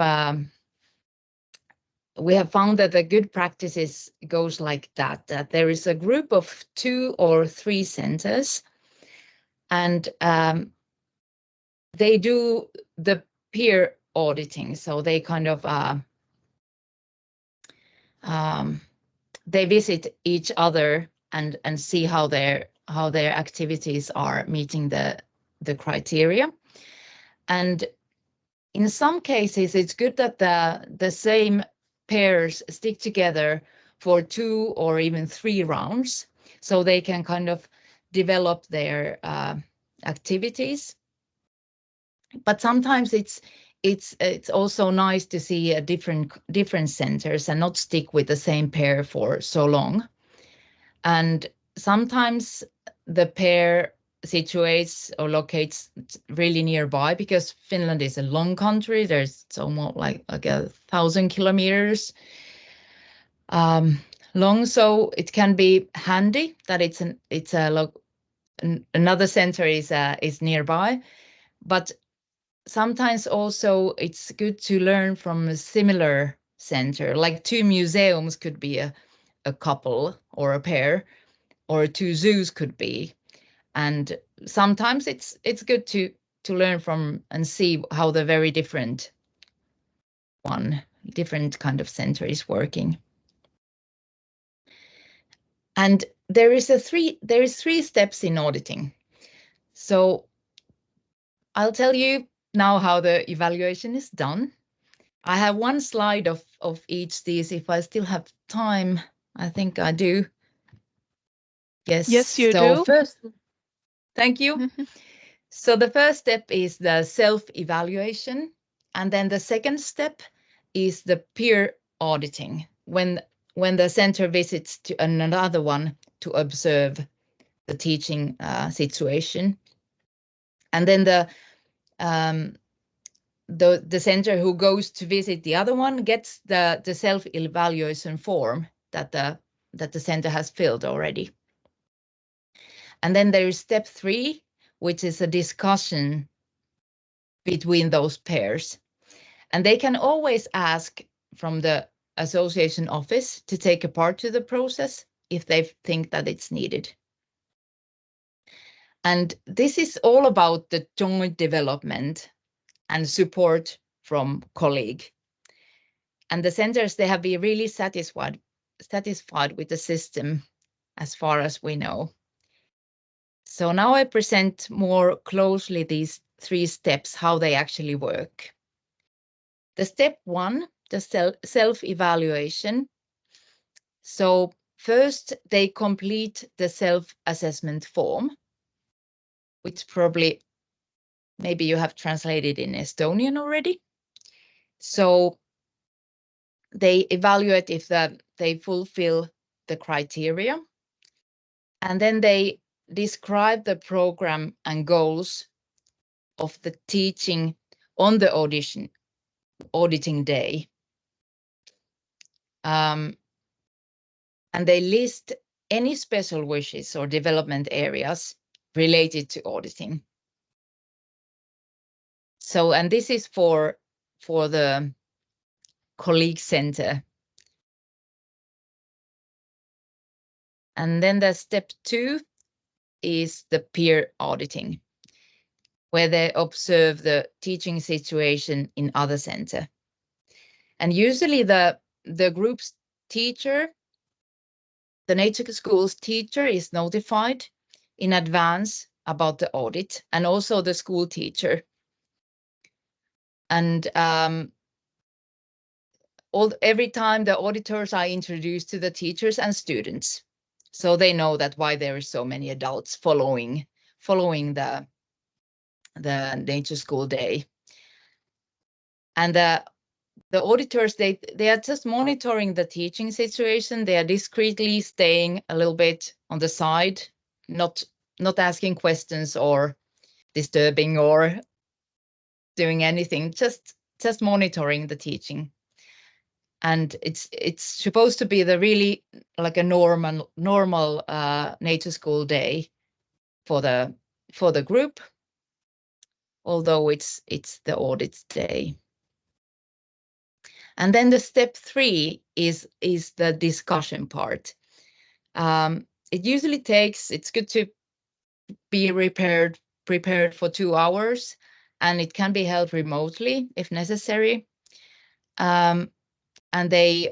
we have found that the good practices goes like that there is a group of 2 or 3 centers, and they do the peer auditing. So they kind of they visit each other and see how their activities are meeting the criteria. And in some cases, it's good that the same pairs stick together for 2 or even 3 rounds, so they can kind of develop their activities. But sometimes it's also nice to see a different centers and not stick with the same pair for so long. And sometimes the pair situates or locates really nearby, because Finland is a long country. There's almost like 1,000 kilometers long, so it can be handy that another center is nearby. But sometimes also it's good to learn from a similar center, like 2 museums could be a couple or a pair, or 2 zoos could be. And sometimes it's good to learn from and see how the very different kind of center is working. And there is 3 steps in auditing. So I'll tell you now how the evaluation is done. I have 1 slide of each these. If I still have time, I think I do. Yes, you do. First, thank you. Mm-hmm. So the first step is the self-evaluation, and then the second step is the peer auditing, when the center visits to another one to observe the teaching situation. And then the center who goes to visit the other one gets the self-evaluation form that the center has filled already. And then there is step 3, which is a discussion between those pairs. And they can always ask from the association office to take a part to the process if they think that it's needed. And this is all about the joint development and support from colleague. And the centers, they have been really satisfied with the system as far as we know. So now I present more closely these 3 steps, how they actually work. The step 1, the self-evaluation. So first they complete the self-assessment form, which probably maybe you have translated in Estonian already. So they evaluate if they fulfill the criteria. And then they describe the program and goals of the teaching on the auditing day. And they list any special wishes or development areas related to auditing. So, and this is for the colleague center. And then the step 2 is the peer auditing, where they observe the teaching situation in other center. And usually the group's teacher, the nature school's teacher, is notified in advance about the audit, and also the school teacher. And every time the auditors are introduced to the teachers and students, so they know that why there are so many adults following the nature school day. And the auditors, they are just monitoring the teaching situation. They are discreetly staying a little bit on the side, not asking questions or disturbing or doing anything, just monitoring the teaching. And it's supposed to be the really like a normal nature school day for the group, although it's the audit day. And then the step 3 is the discussion part. It usually takes, it's good to be prepared for 2 hours, and it can be held remotely if necessary. And they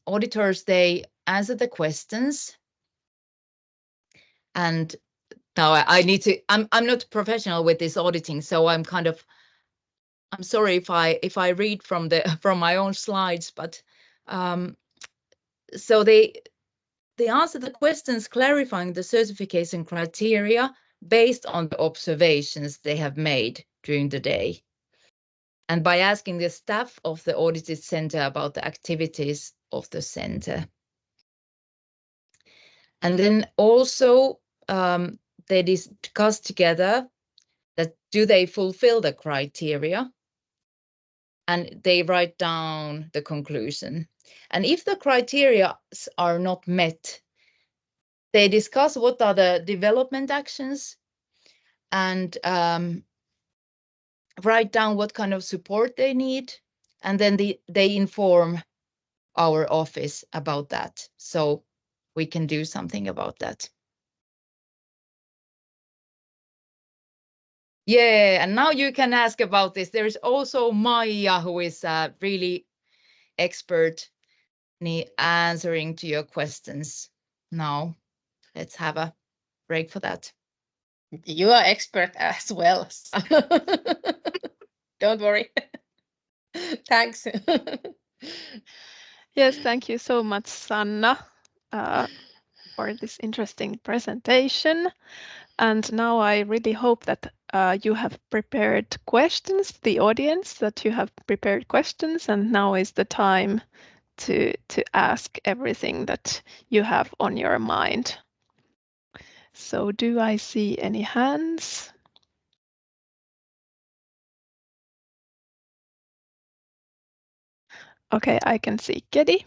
auditors, they answer the questions. And now I need to, I'm not professional with this auditing, so I'm sorry if I read from my own slides, but so they answer the questions clarifying the certification criteria based on the observations they have made during the day. And by asking the staff of the audited center about the activities of the center. And then also they discuss together that do they fulfill the criteria, and they write down the conclusion. And if the criteria are not met, they discuss what are the development actions and write down what kind of support they need, and then they inform our office about that, so we can do something about that. Yeah, and now you can ask about this. There is also Maija, who is really expert answering to your questions now. Let's have a break for that. You are expert as well. Don't worry. Thanks. Yes, thank you so much, Sanna, for this interesting presentation. And now I really hope that you have prepared questions, the audience, that you have prepared questions, and now is the time to ask everything that you have on your mind. So do I see any hands? Okay, I can see Gedi.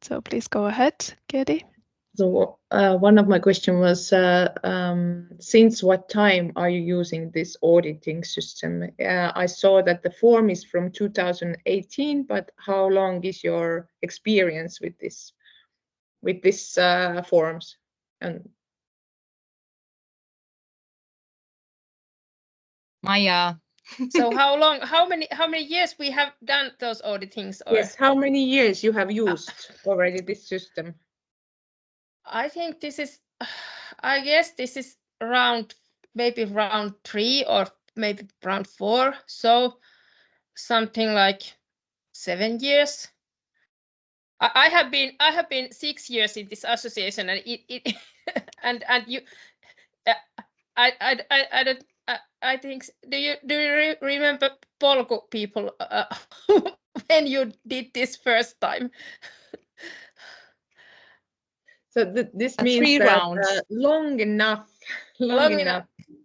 So please go ahead, Gedi. So one of my questions was, since what time are you using this auditing system? I saw that the form is from 2018, but how long is your experience with this forms? And Maija. So how many years we have done those auditings? Or? yes, how many years you have used already this system? I think this is, I guess this is maybe round 3 or maybe round 4. So something like 7 years. I have been 6 years in this association, and it and you, I don't. I think. Do you remember Polku people when you did this first time? So this means 3 that rounds. long enough.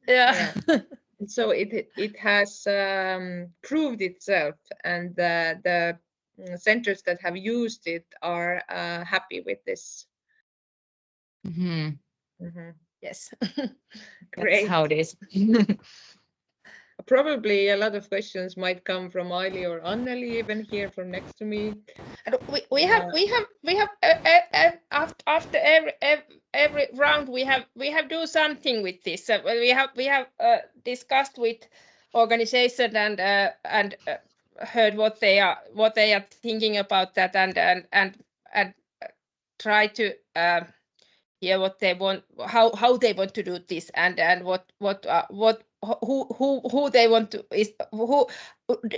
Yeah. So it has proved itself, and the centers that have used it are happy with this. Mm-hmm. Mm-hmm. Yes. Great. That's how it is. Probably a lot of questions might come from Aili or Anneli, even here from next to me. And we have after every round we have do something with this. We have discussed with organization and heard what they are thinking about that, and try to hear what they want, how they want to do this, and who they want to is who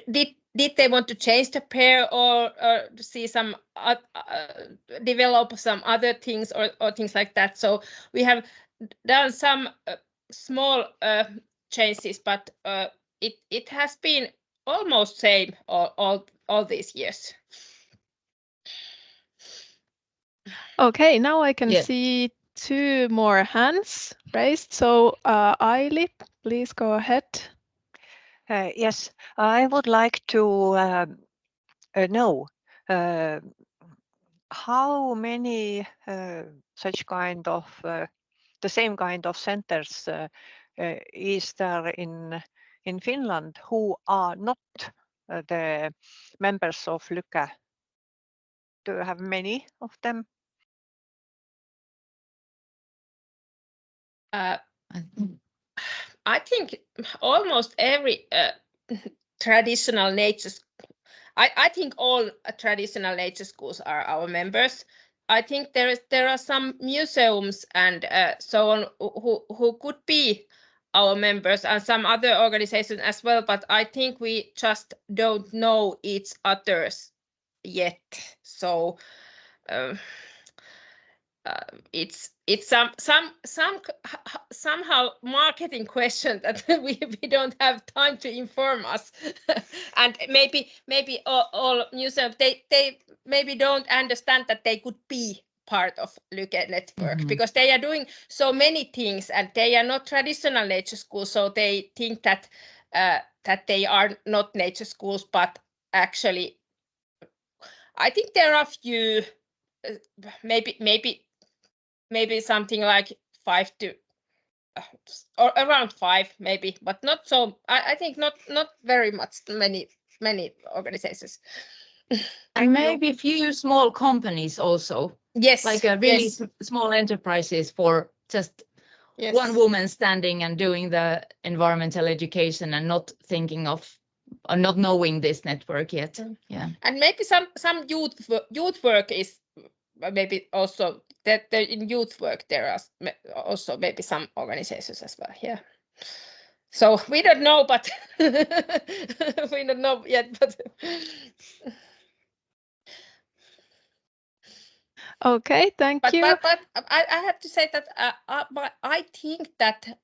did they want to change the pair or see some develop some other things or things like that. So we have done some small changes, but it has been almost same all these years. Okay, now I can see 2 more hands raised. So Aili, please go ahead. Yes, I would like to know how many such kind of the same kind of centers is there in Finland who are not the members of Lykke? Do you have many of them? I think almost every traditional nature. I think all traditional nature schools are our members. I think there are some museums and so on who could be our members, and some other organizations as well. But I think we just don't know each others yet. So it's somehow marketing question that we don't have time to inform us, and maybe all museums they maybe don't understand that they could be part of Lyke network, because they are doing so many things and they are not traditional nature schools, so they think that that they are not nature schools, but actually I think there are few, maybe something like 5 to or around 5 maybe, but not so. I think not very much many organizations. And maybe a few small companies also. Yes, like a really small enterprises for just one woman standing and doing the environmental education and not thinking of or not knowing this network yet. Yeah. And maybe some youth work is maybe also that in youth work there are also maybe some organizations as well. Yeah. So we don't know, but we don't know yet. But Okay, thank you. But I have to say that I think that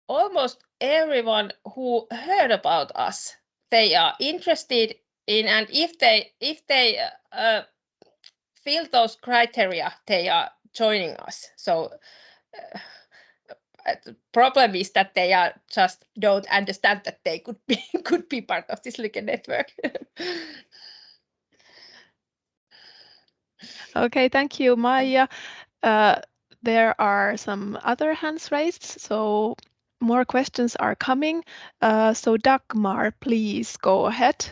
almost everyone who heard about us, they are interested in, and if they fill those criteria, they are joining us. So the problem is that they are just don't understand that they could be part of this Lyke network. Okay, thank you, Maija. There are some other hands raised, so more questions are coming. So Dagmar, please go ahead.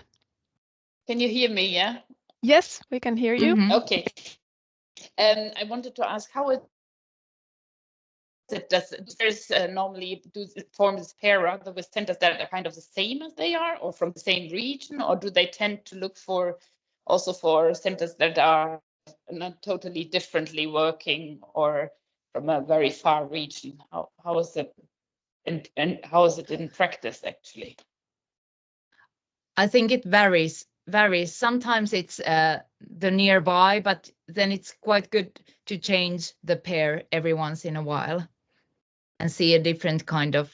Can you hear me? Yeah. Yes, we can hear you. Okay. I wanted to ask how it does normally form this pair rather with centers that are kind of the same as they are, or from the same region, or do they tend to look for also for centers that are not totally differently working or from a very far region? How is it and how is it in practice actually? I think it varies. Sometimes it's the nearby, but then it's quite good to change the pair every once in a while and see a different kind of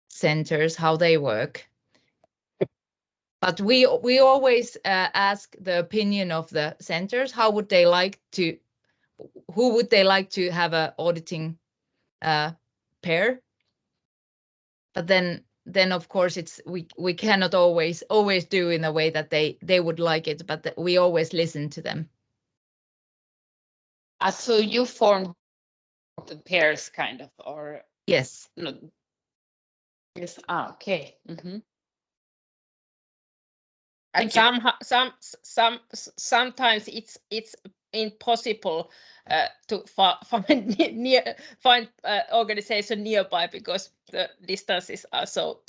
centers, how they work. But we always ask the opinion of the centers. Who would they like to have a auditing pair? But then of course we cannot always do in a way that they would like it, but we always listen to them. So you form the pairs kind of, or yes? No. Yes. Okay. And sometimes it's impossible to find organization nearby because the distances are so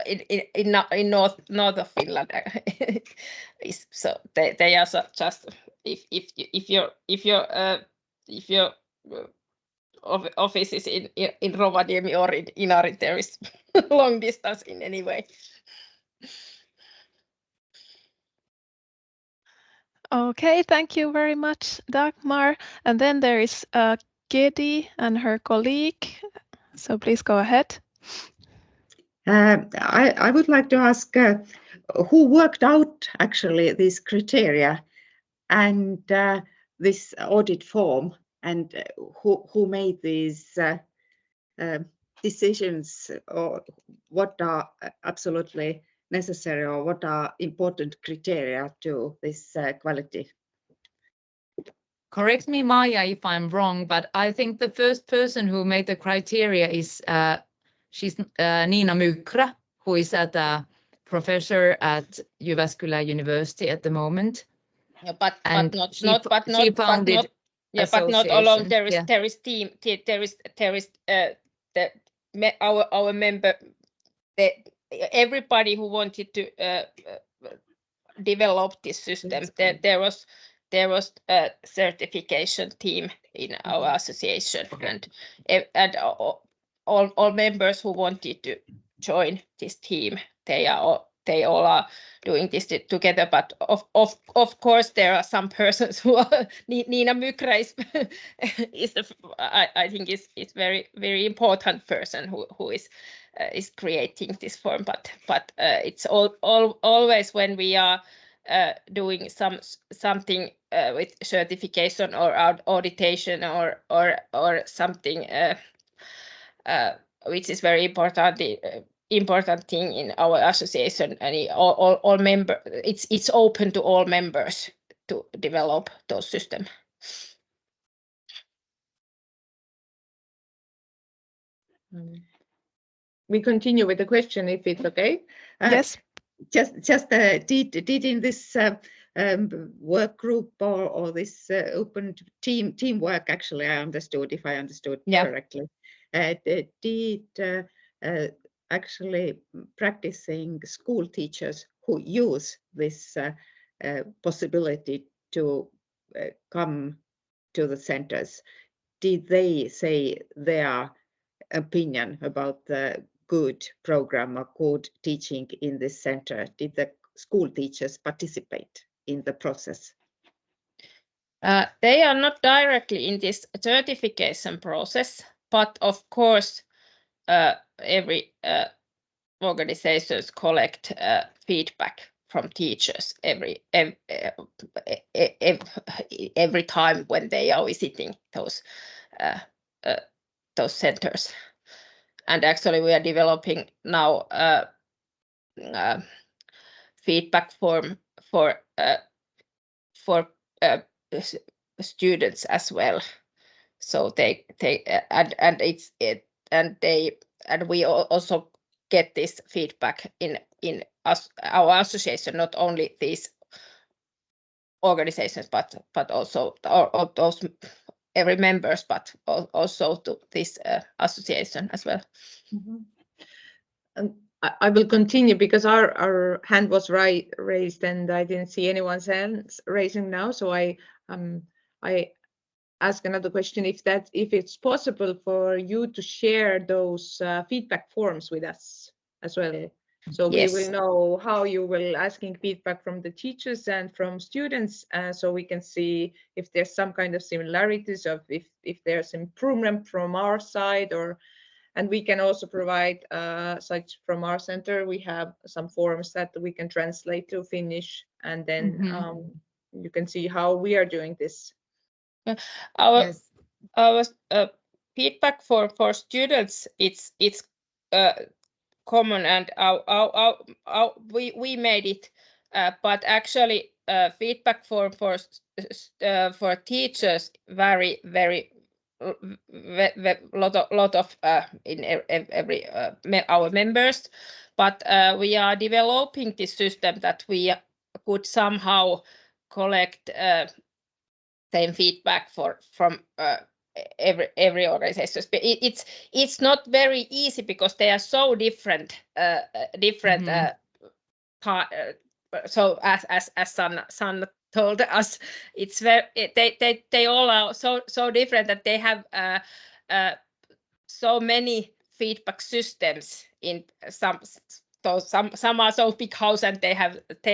in north of Finland. So they are just if your office is in Rovaniemi or in Inari, there is long distance in any way. Okay, thank you very much, Dagmar. And then there is Gedi and her colleague. So please go ahead. I would like to ask who worked out actually these criteria and this audit form, and who made these decisions, or what are absolutely necessary, or what are important criteria to this quality? Correct me, Maija, if I'm wrong, but I think the first person who made the criteria is she's Nina Mykra, who is a professor at Jyväskylä University at the moment. Yeah, but not association. alone. There is team. There is our member. Everybody who wanted to develop this system. There was a certification team in our association, and all members who wanted to join this team, they are they all are doing this together. But of course, there are some persons who are Nina Mykra I think is very important person who is creating this form. But it's always when we are doing something with certification or auditation or something which is very important thing in our association, and all member it's open to all members to develop those systems. We continue with the question if it's okay. Yes. Just did in this work group or this open teamwork, actually, I understood, if I understood correctly, did actually practicing school teachers who use this possibility to come to the centers, did they say their opinion about the good program or good teaching in this center? Did the school teachers participate in the process? They are not directly in this certification process, but of course every organizations collect feedback from teachers every time when they are visiting those centers. And actually we are developing now feedback form for students as well. So they and we also get this feedback in our association, not only these organizations, but also those every members, but also to this association as well. And I will continue because our hand was raised and I didn't see anyone's hands raising now. So I ask another question, if it's possible for you to share those feedback forms with us as well. So we will know how you will asking feedback from the teachers and from students, so we can see if there's some kind of similarities, of if there's improvement from our side, and we can also provide such from our center. We have some forms that we can translate to Finnish, and then you can see how we are doing this. Our feedback for students, it's common, and we made it, but actually feedback for teachers vary very lot of in every our members, but we are developing this system that we could somehow collect same feedback from every organization. It's not very easy because they are so different. So as Sanna told us, it's very they all are so different that they have so many feedback systems in some. So some are so big house and they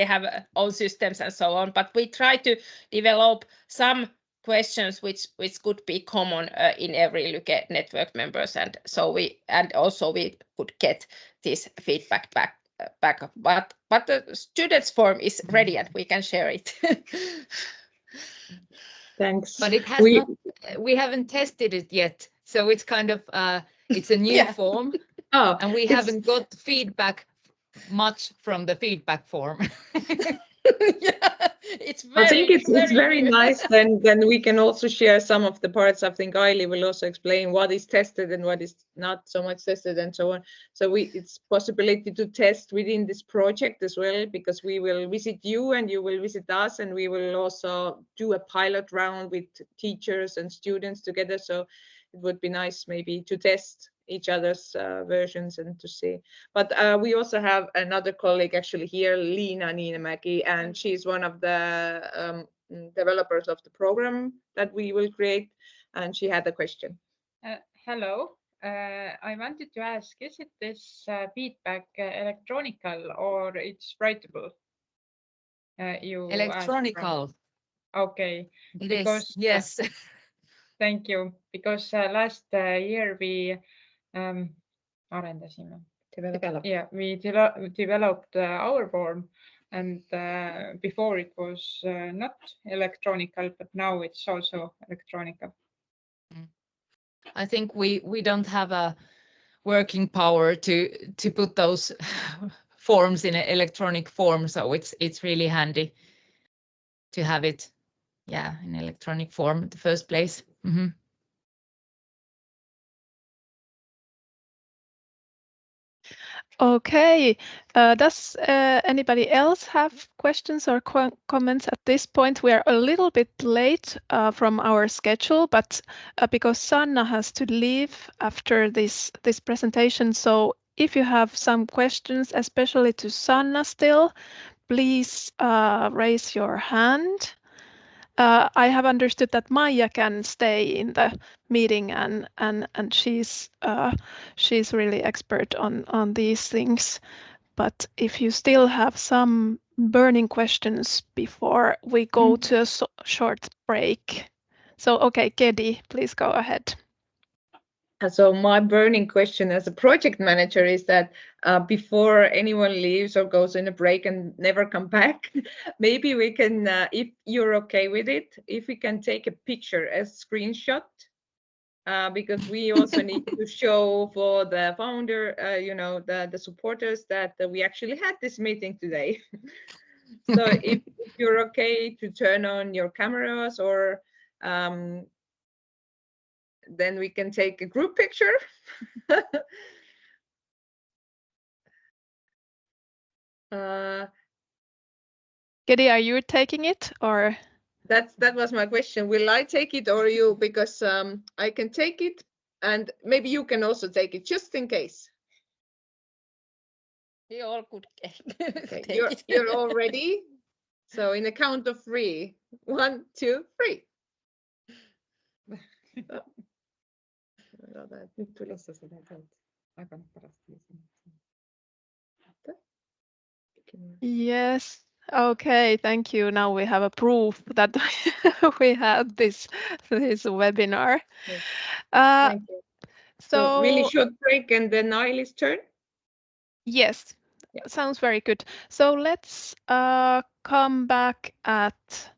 have own systems and so on. But we try to develop some questions which could be common in every Luke network members, and so we could get this feedback back. But the students form is ready and we can share it. Thanks. But it has not. We haven't tested it yet, so it's kind of it's a new form. And we haven't got feedback much from the feedback form. I think it's very nice. Then we can also share some of the parts. I think Aili will also explain what is tested and what is not so much tested and so on. So it's possibility to test within this project as well, because we will visit you and you will visit us, and we will also do a pilot round with teachers and students together. So it would be nice maybe to test each other's versions and to see. But we also have another colleague actually here, Liina Niinemäki, and she's one of the developers of the program that we will create, and she had a question. Hello, I wanted to ask, is it this feedback electronical or it's writable? You asked Electronical. Okay. It Because, is, yes. Thank you. Because last year we arendasime. Yeah, we developed our form, and before it was not electronical, but now it's also electronical. I think we don't have a working power to put those forms in an electronic form, so it's really handy to have it, yeah, in electronic form in the first place. Okay, does anybody else have questions or comments at this point? We are a little bit late from our schedule, but because Sanna has to leave after this presentation, so if you have some questions, especially to Sanna still, please raise your hand. I have understood that Maija can stay in the meeting, and she's really expert on these things. But if you still have some burning questions before we go to a short break. So, okay, Kedi, please go ahead. So my burning question as a project manager is that before anyone leaves or goes in a break and never come back, maybe we can, if you're okay with it, if we can take a picture, a screenshot, because we also need to show for the founder, the supporters that we actually had this meeting today. So if you're okay to turn on your cameras, or then we can take a group picture. Kedi, are you taking it, or? That was my question. Will I take it or you? Because I can take it, and maybe you can also take it, just in case. We all could Okay, take it. you're all ready. So in a count of 3, 1, 2, 3. Yes. Okay, thank you. Now we have a proof that we had this webinar. Yes. Thank you. So really short break and then Aili's turn? Yes, yeah. Sounds very good. So let's come back at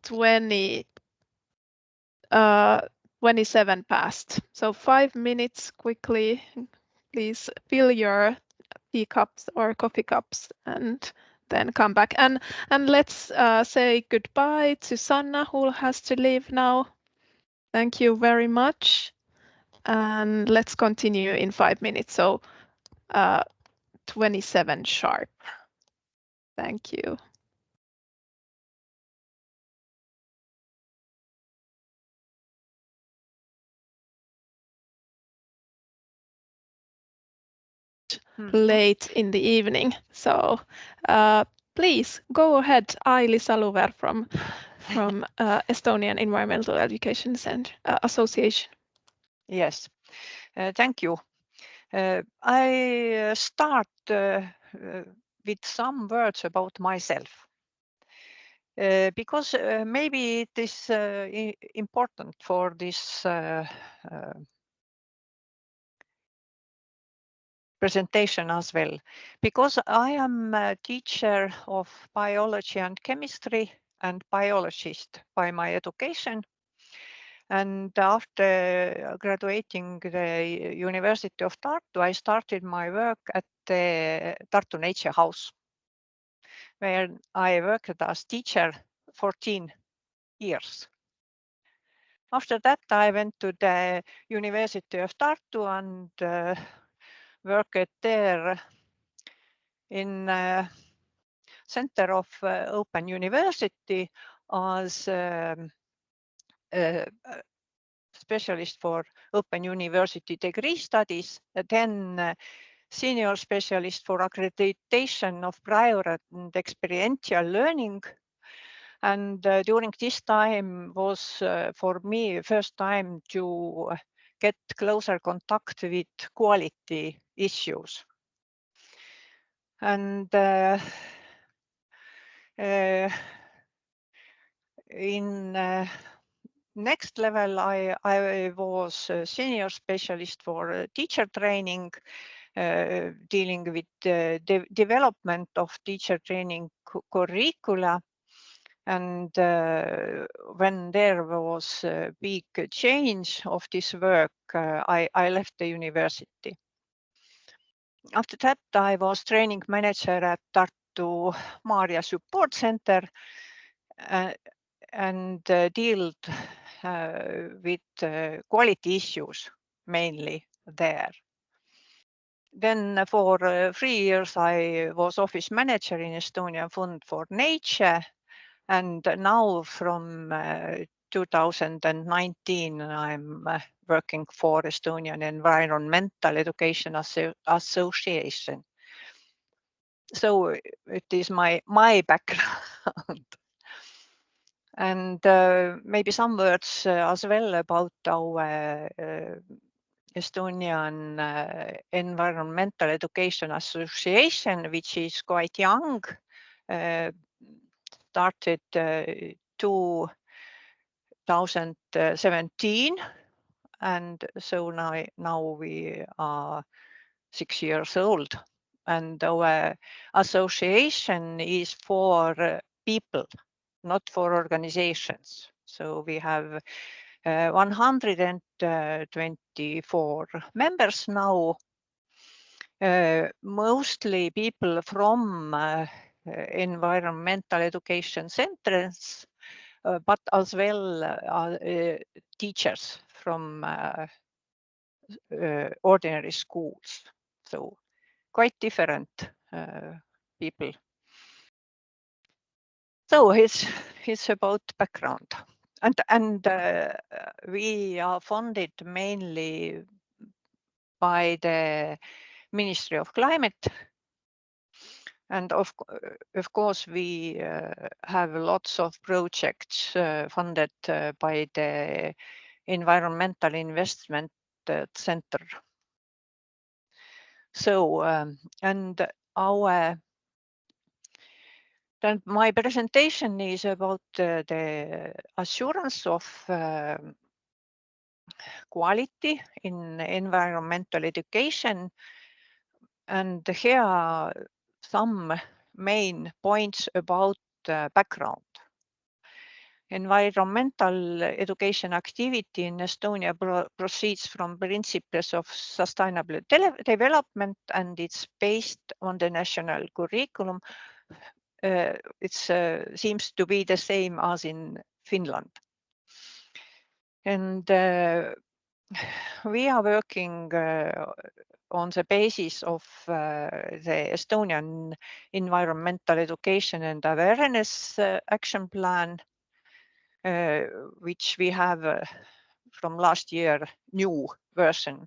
27 past. So 5 minutes quickly. Please fill your teacups or coffee cups and then come back. And let's say goodbye to Sanna, who has to leave now. Thank you very much. And let's continue in 5 minutes. So 27 sharp. Thank you. Late in the evening. So please go ahead, Aili Saluver from Estonian Environmental Education Center Association. Yes, thank you. I start with some words about myself. Because maybe it is important for this presentation as well, because I am a teacher of biology and chemistry and biologist by my education. And after graduating the University of Tartu, I started my work at the Tartu Nature House, where I worked as teacher 14 years. After that, I went to the University of Tartu and worked there in Center of Open University as specialist for Open University degree studies, then senior specialist for accreditation of prior and experiential learning. And during this time was for me first time to get closer contact with quality issues. And in next level, I was a senior specialist for teacher training, dealing with the development of teacher training curricula. And when there was a big change of this work, I left the university. After that, I was training manager at Tartu Maarja Support Center and dealt with quality issues mainly there. Then for 3 years, I was office manager in Estonia Fund for Nature. And now from 2019, I'm working for Estonian Environmental Education Association. So it is my background. And maybe some words as well about our Estonian Environmental Education Association, which is quite young. Started 2017, and so now we are 6 years old. And our association is for people, not for organizations. So we have 124 members now, mostly people from environmental education centers, but as well teachers from ordinary schools. So quite different people. So it's about background. And we are funded mainly by the Ministry of Climate. And of course, we have lots of projects funded by the Environmental Investment Center. So, and then my presentation is about the assurance of quality in environmental education. And here are some main points about background. Environmental education activity in Estonia proceeds from principles of sustainable development, and it's based on the national curriculum. It seems to be the same as in Finland. And we are working on the basis of the Estonian Environmental Education and Awareness Action Plan, which we have from last year, new version.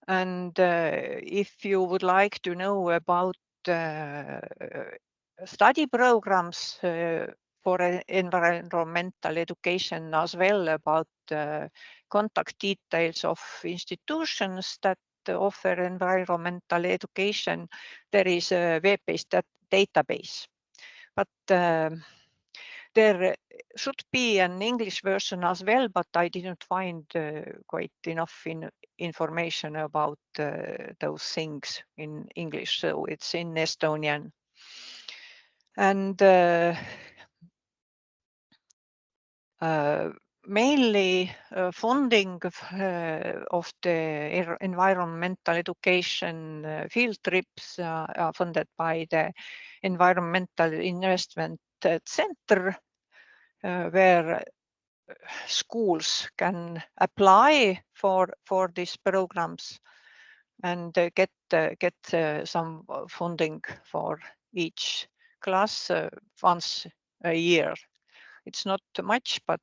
And if you would like to know about study programs for environmental education, as well about contact details of institutions that offer environmental education, there is a web-based database. But there should be an English version as well, but I didn't find quite enough information about those things in English, so it's in Estonian. And mainly funding of the environmental education field trips are funded by the Environmental Investment Center, where schools can apply for these programs and get some funding for each class once a year. It's not much, but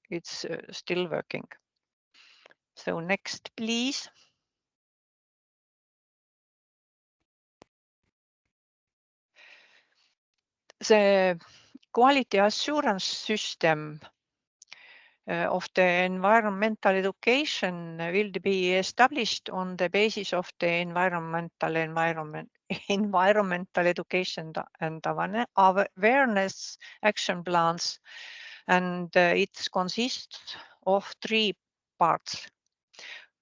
it's still working. So next, please. The quality assurance system of the environmental education will be established on the basis of the environmental education and awareness action plans, and it consists of 3 parts.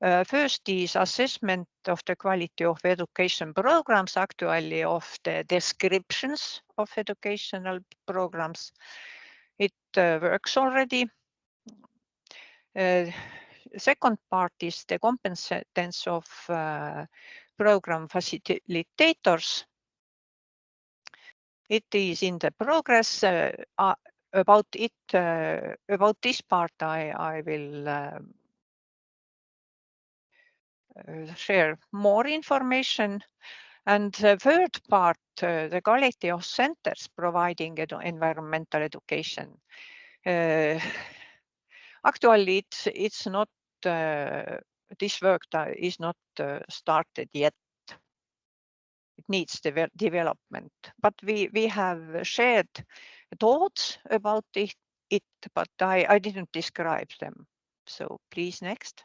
First is assessment of the quality of education programs, actually of the descriptions of educational programs. It works already. Second part is the competence of program facilitators. It is in the progress. About this part, I will share more information. And the third part, the quality of centers providing environmental education. Actually, it's not, this work is not started yet. It needs development, but we have shared thoughts about it, but I didn't describe them. So please, next.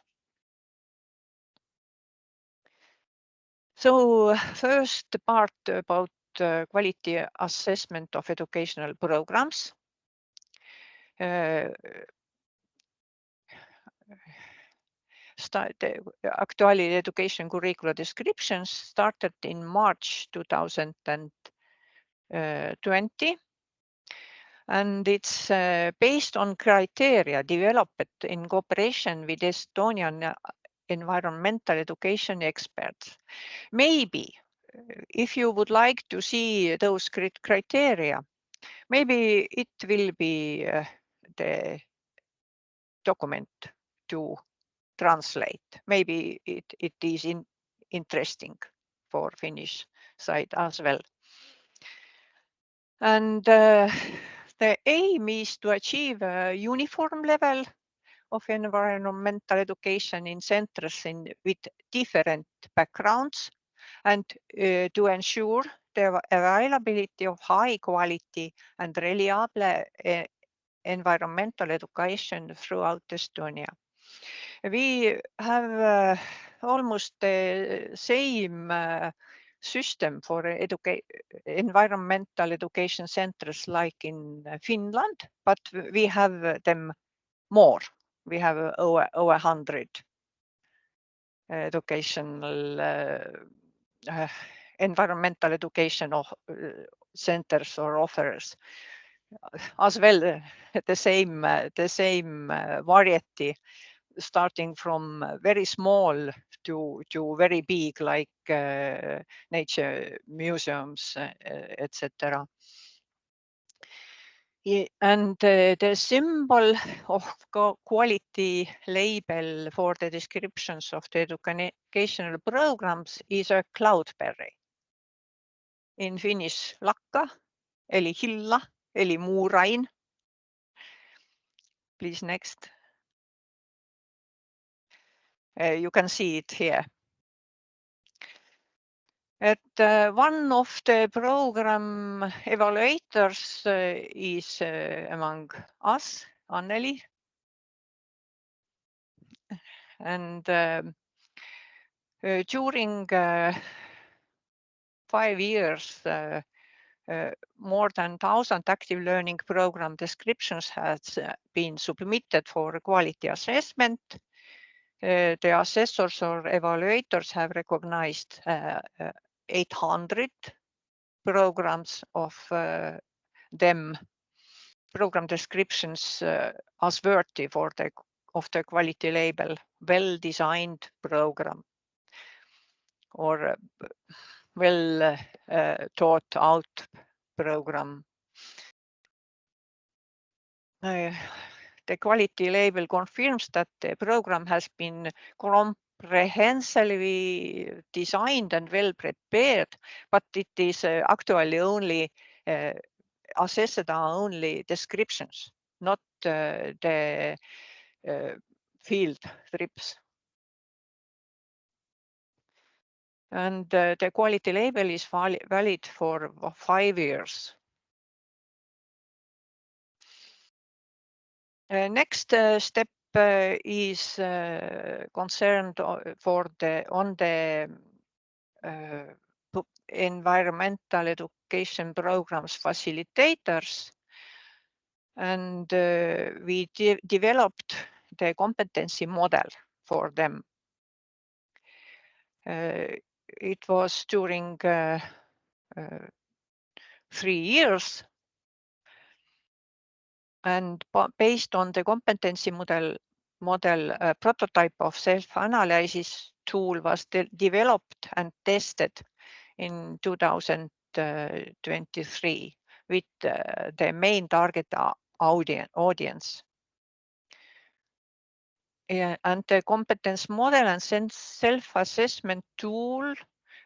So first part about quality assessment of educational programs. Actually, education curricula descriptions started in March 2020. And it's based on criteria developed in cooperation with Estonian environmental education experts. Maybe if you would like to see those criteria, maybe it will be the document to translate. Maybe it is interesting for Finnish side as well. And the aim is to achieve a uniform level of environmental education in centers with different backgrounds, and to ensure the availability of high quality and reliable environmental education throughout Estonia. We have almost the same system for environmental education centers like in Finland, but we have them more. We have over 100 educational environmental education centers or offers, as well the same variety, starting from very small to very big, like nature museums, etc. And the symbol of quality label for the descriptions of the educational programs is a cloudberry. In Finnish, lakka, eli hilla, eli muurain. Please, next. You can see it here. One of the program evaluators is among us, Anneli. And during 5 years, more than 1,000 active learning program descriptions has been submitted for quality assessment. The assessors or evaluators have recognized 800 programs of them program descriptions as worthy of the quality label, well-designed program or well thought out program. The quality label confirms that the program has been comprehensively designed and well prepared, but it is actually only assessed only descriptions, not the field trips. And the quality label is valid for 5 years. Next step is concerned on the environmental education programs facilitators, and we developed the competency model for them. It was during 3 years, and based on the competency model prototype of self-analysis tool was developed and tested in 2023 with the main target audience. Yeah, and the competence model and self-assessment tool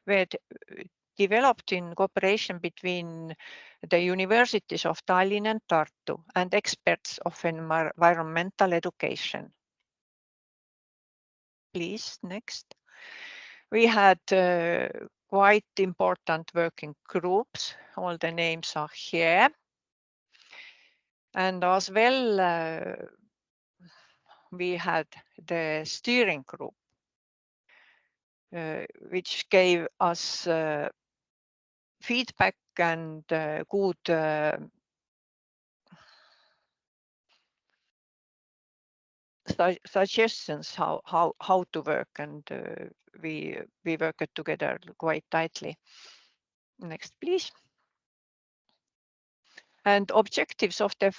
were developed in cooperation between the universities of Tallinn and Tartu and experts of environmental education. Please, next. We had quite important working groups. All the names are here. And as well, we had the steering group, which gave us feedback and good suggestions how to work, and we worked together quite tightly. Next, please. And objectives of the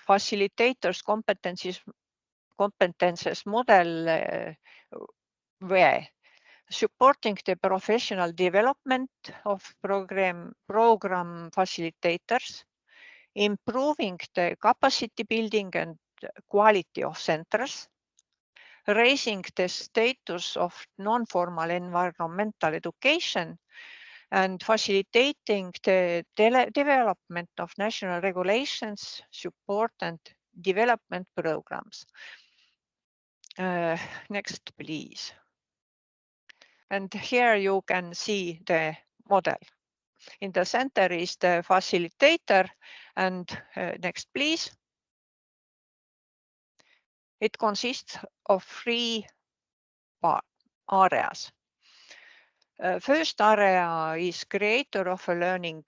facilitators competences model were supporting the professional development of program facilitators, improving the capacity building and quality of centers, raising the status of non-formal environmental education, and facilitating the development of national regulations, support and development programs. Next, please. And here you can see the model. In the center is the facilitator, and next, please. It consists of 3 areas. First area is creator of a learning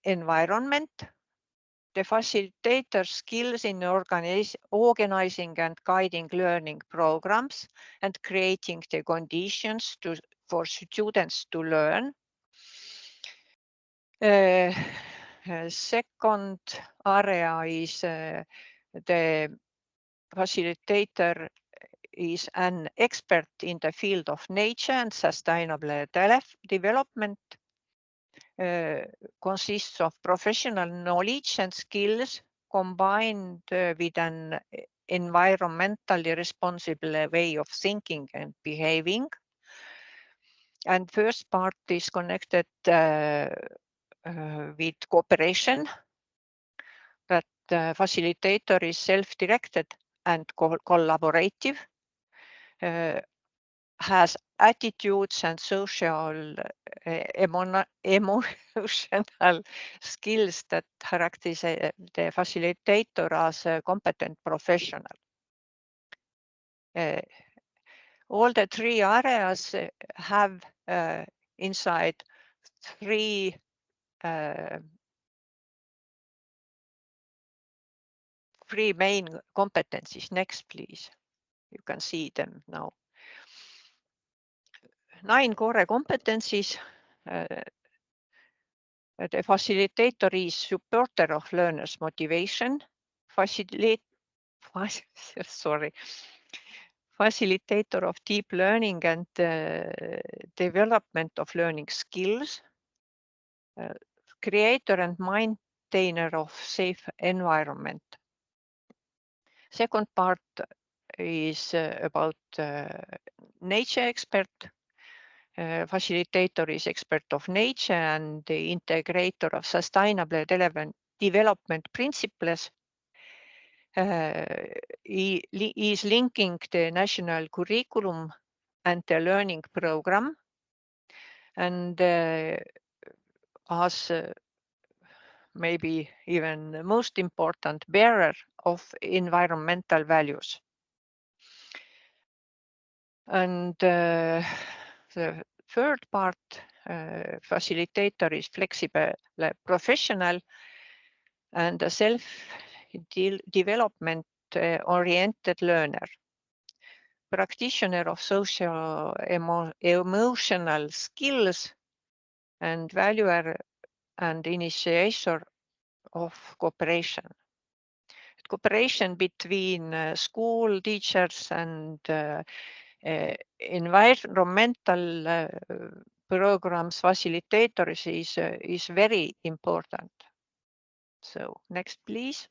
environment. The facilitator skills in organizing and guiding learning programs and creating the conditions for students to learn. Second area is the facilitator is an expert in the field of nature and sustainable development, consists of professional knowledge and skills combined with an environmentally responsible way of thinking and behaving. And first part is connected with cooperation, that the facilitator is self-directed and collaborative, has attitudes and social emotional skills that characterize the facilitator as a competent professional. All the 3 areas have inside 3 main competencies. Next, please. You can see them now. 9 core competencies. The facilitator is supporter of learners' motivation, facilitator of deep learning and development of learning skills, creator and maintainer of safe environment. Second part is about nature expert. Facilitator is expert of nature and the integrator of sustainable development principles. He is linking the national curriculum and the learning program, and as maybe even the most important bearer of environmental values. And the third part, facilitator is flexible professional and a self-development oriented learner. Practitioner of social emotional skills and valuer and initiator of cooperation. Cooperation between school teachers and environmental programs facilitators is very important. So next, please.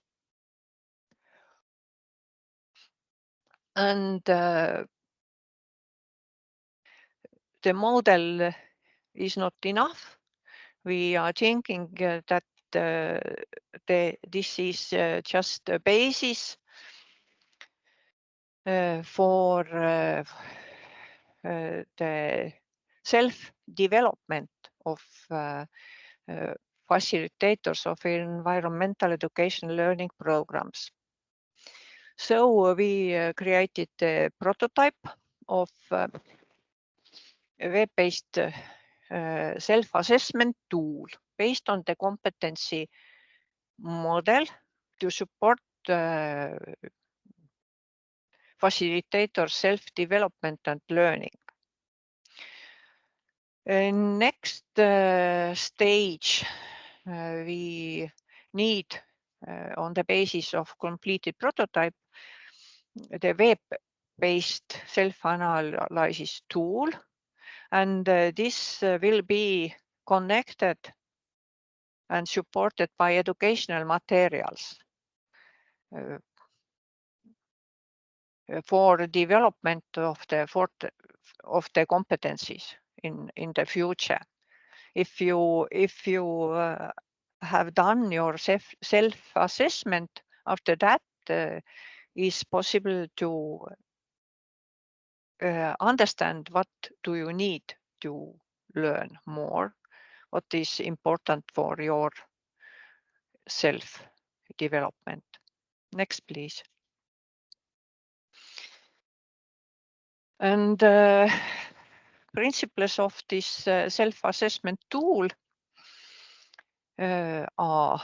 And the model is not enough. We are thinking that this is just a basis for the self-development of facilitators of environmental education learning programs. So we created a prototype of a web-based self-assessment tool based on the competency model to support facilitator self-development and learning. Next stage, we need, on the basis of completed prototype, the web-based self-analysis tool, and this will be connected and supported by educational materials for development of the competencies in the future. If you have done your self-assessment, after that is possible to understand what do you need to learn more, what is important for your self-development. Next, please. And principles of this self-assessment tool are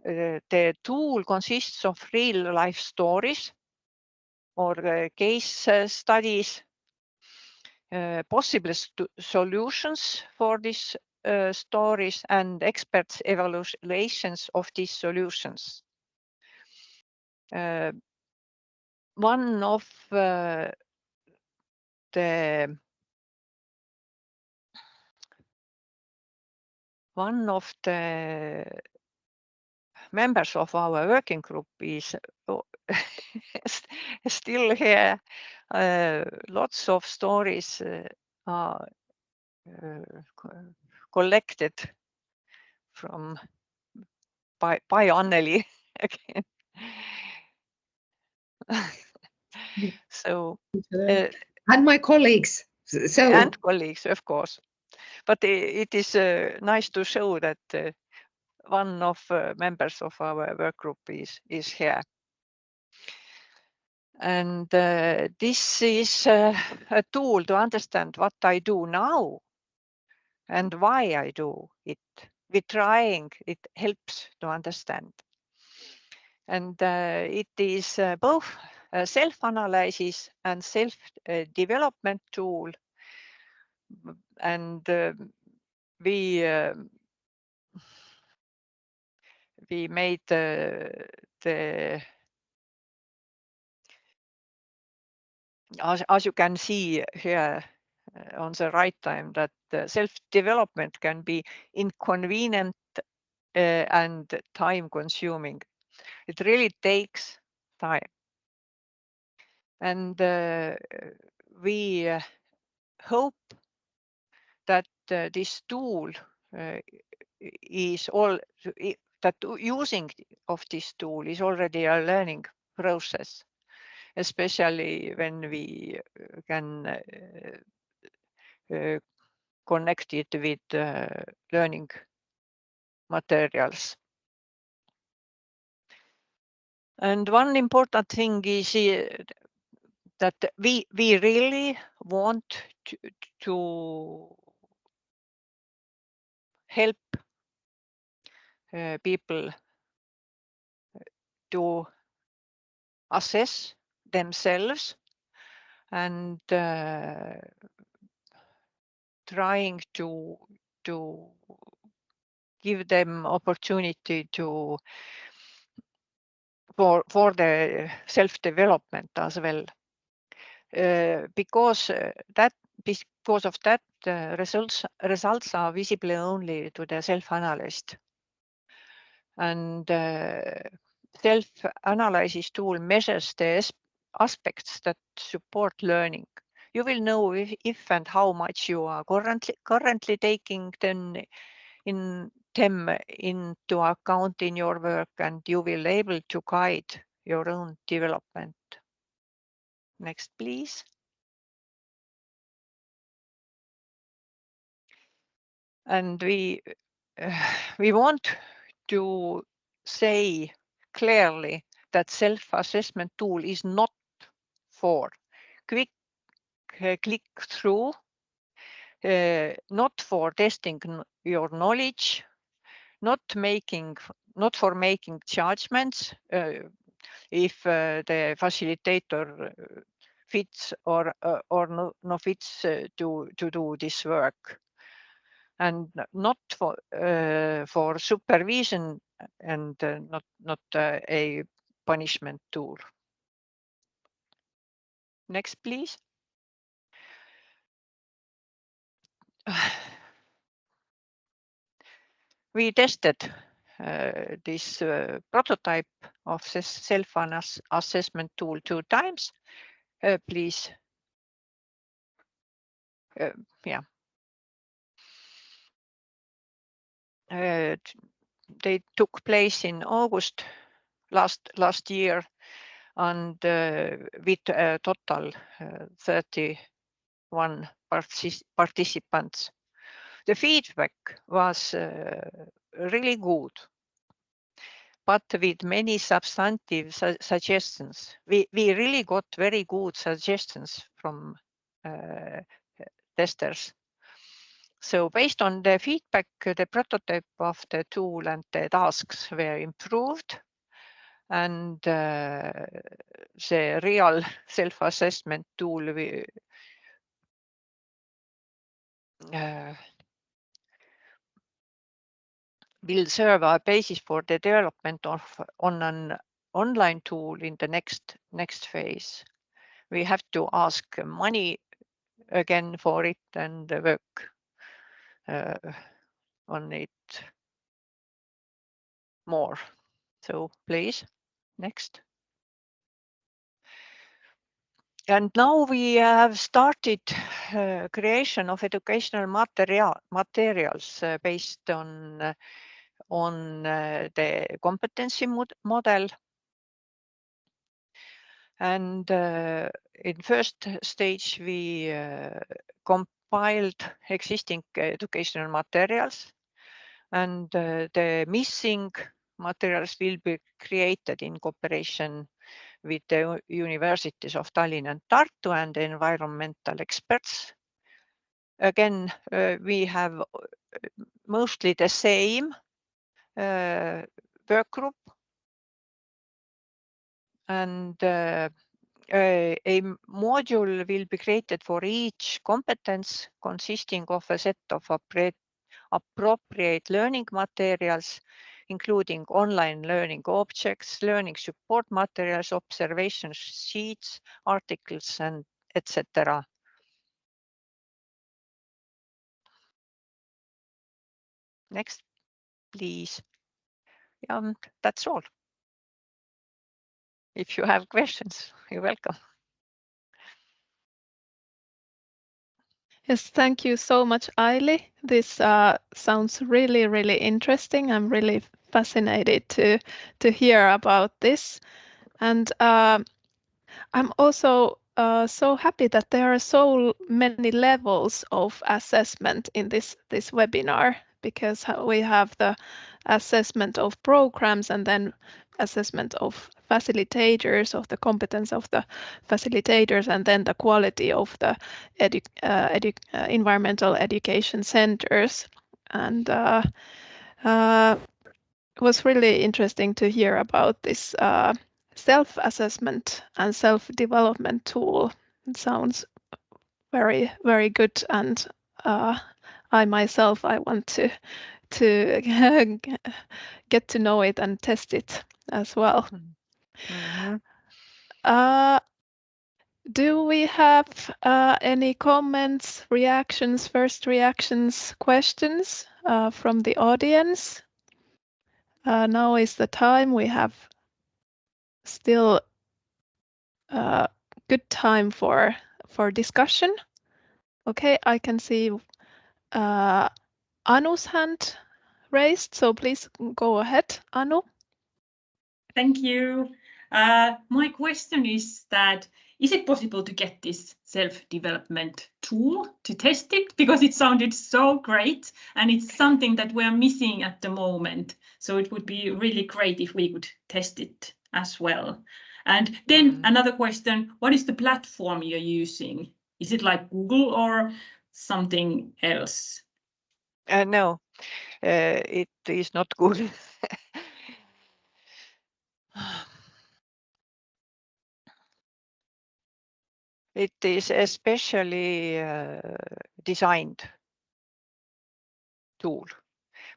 the tool consists of real-life stories or case studies, possible solutions for these stories, and experts' evaluations of these solutions. One of the members of our working group is still here. Lots of stories are collected from by Anneli again. So and my colleagues. And colleagues, of course. But it is nice to show that one of members of our work group is here. And this is a tool to understand what I do now and why I do it. With trying, it helps to understand. And it is both a self-analysis and self-development tool. And we made as you can see here on the right time, that self-development can be inconvenient and time-consuming. It really takes time. And we hope that this tool is that using of this tool is already a learning process, especially when we can connect it with learning materials. And one important thing is that we really want to help people to assess themselves and trying to give them opportunity to for the self-development as well. Because of that, results are visible only to the self-analyst. And self-analysis tool measures the aspects that support learning. You will know if and how much you are currently taking them into account in your work, and you will able to guide your own development. Next, please. And we want to say clearly that self-assessment tool is not for quick click through, not for testing your knowledge, not for making judgments if the facilitator fits or no fits to do this work, and not for supervision, and not a punishment tool. Next, please. We tested this prototype of this self-assessment tool 2 times. Please. Yeah. They took place in August last year, and with a total 31 participants. The feedback was really good, but with many substantive suggestions. We really got very good suggestions from testers. So based on the feedback, the prototype of the tool and the tasks were improved, and the real self-assessment tool will serve a basis for the development on an online tool in the next phase. We have to ask money again for it and work on it more. So please, next. And now we have started creation of educational materials based on the competency model. And in first stage, we compiled existing educational materials, and the missing materials will be created in cooperation with the universities of Tallinn and Tartu and environmental experts. Again, we have mostly the same work group, and a module will be created for each competence, consisting of a set of appropriate learning materials, including online learning objects, learning support materials, observation sheets, articles, and etc. Next, please. That's all. If you have questions, you're welcome. Yes, thank you so much, Aili. This sounds really, really interesting. I'm really fascinated to hear about this. And I'm also so happy that there are so many levels of assessment in this webinar, because we have the assessment of programs, and then assessment of facilitators, of the competence of the facilitators, and then the quality of the environmental education centers. And it was really interesting to hear about this self-assessment and self-development tool. It sounds very, very good, and I myself, I want to get to know it and test it as well. Mhm. Do we have any comments, reactions, first reactions, questions from the audience? Now is the time. We have still good time for discussion. Okay, I can see Anu's hand raised, so please go ahead, Anu. Thank you. My question is that, is it possible to get this self-development tool to test it? Because it sounded so great and it's something that we're missing at the moment. So it would be really great if we could test it as well. And then another question, what is the platform you're using? Is it like Google or something else? No, it is not good. It is especially designed tool,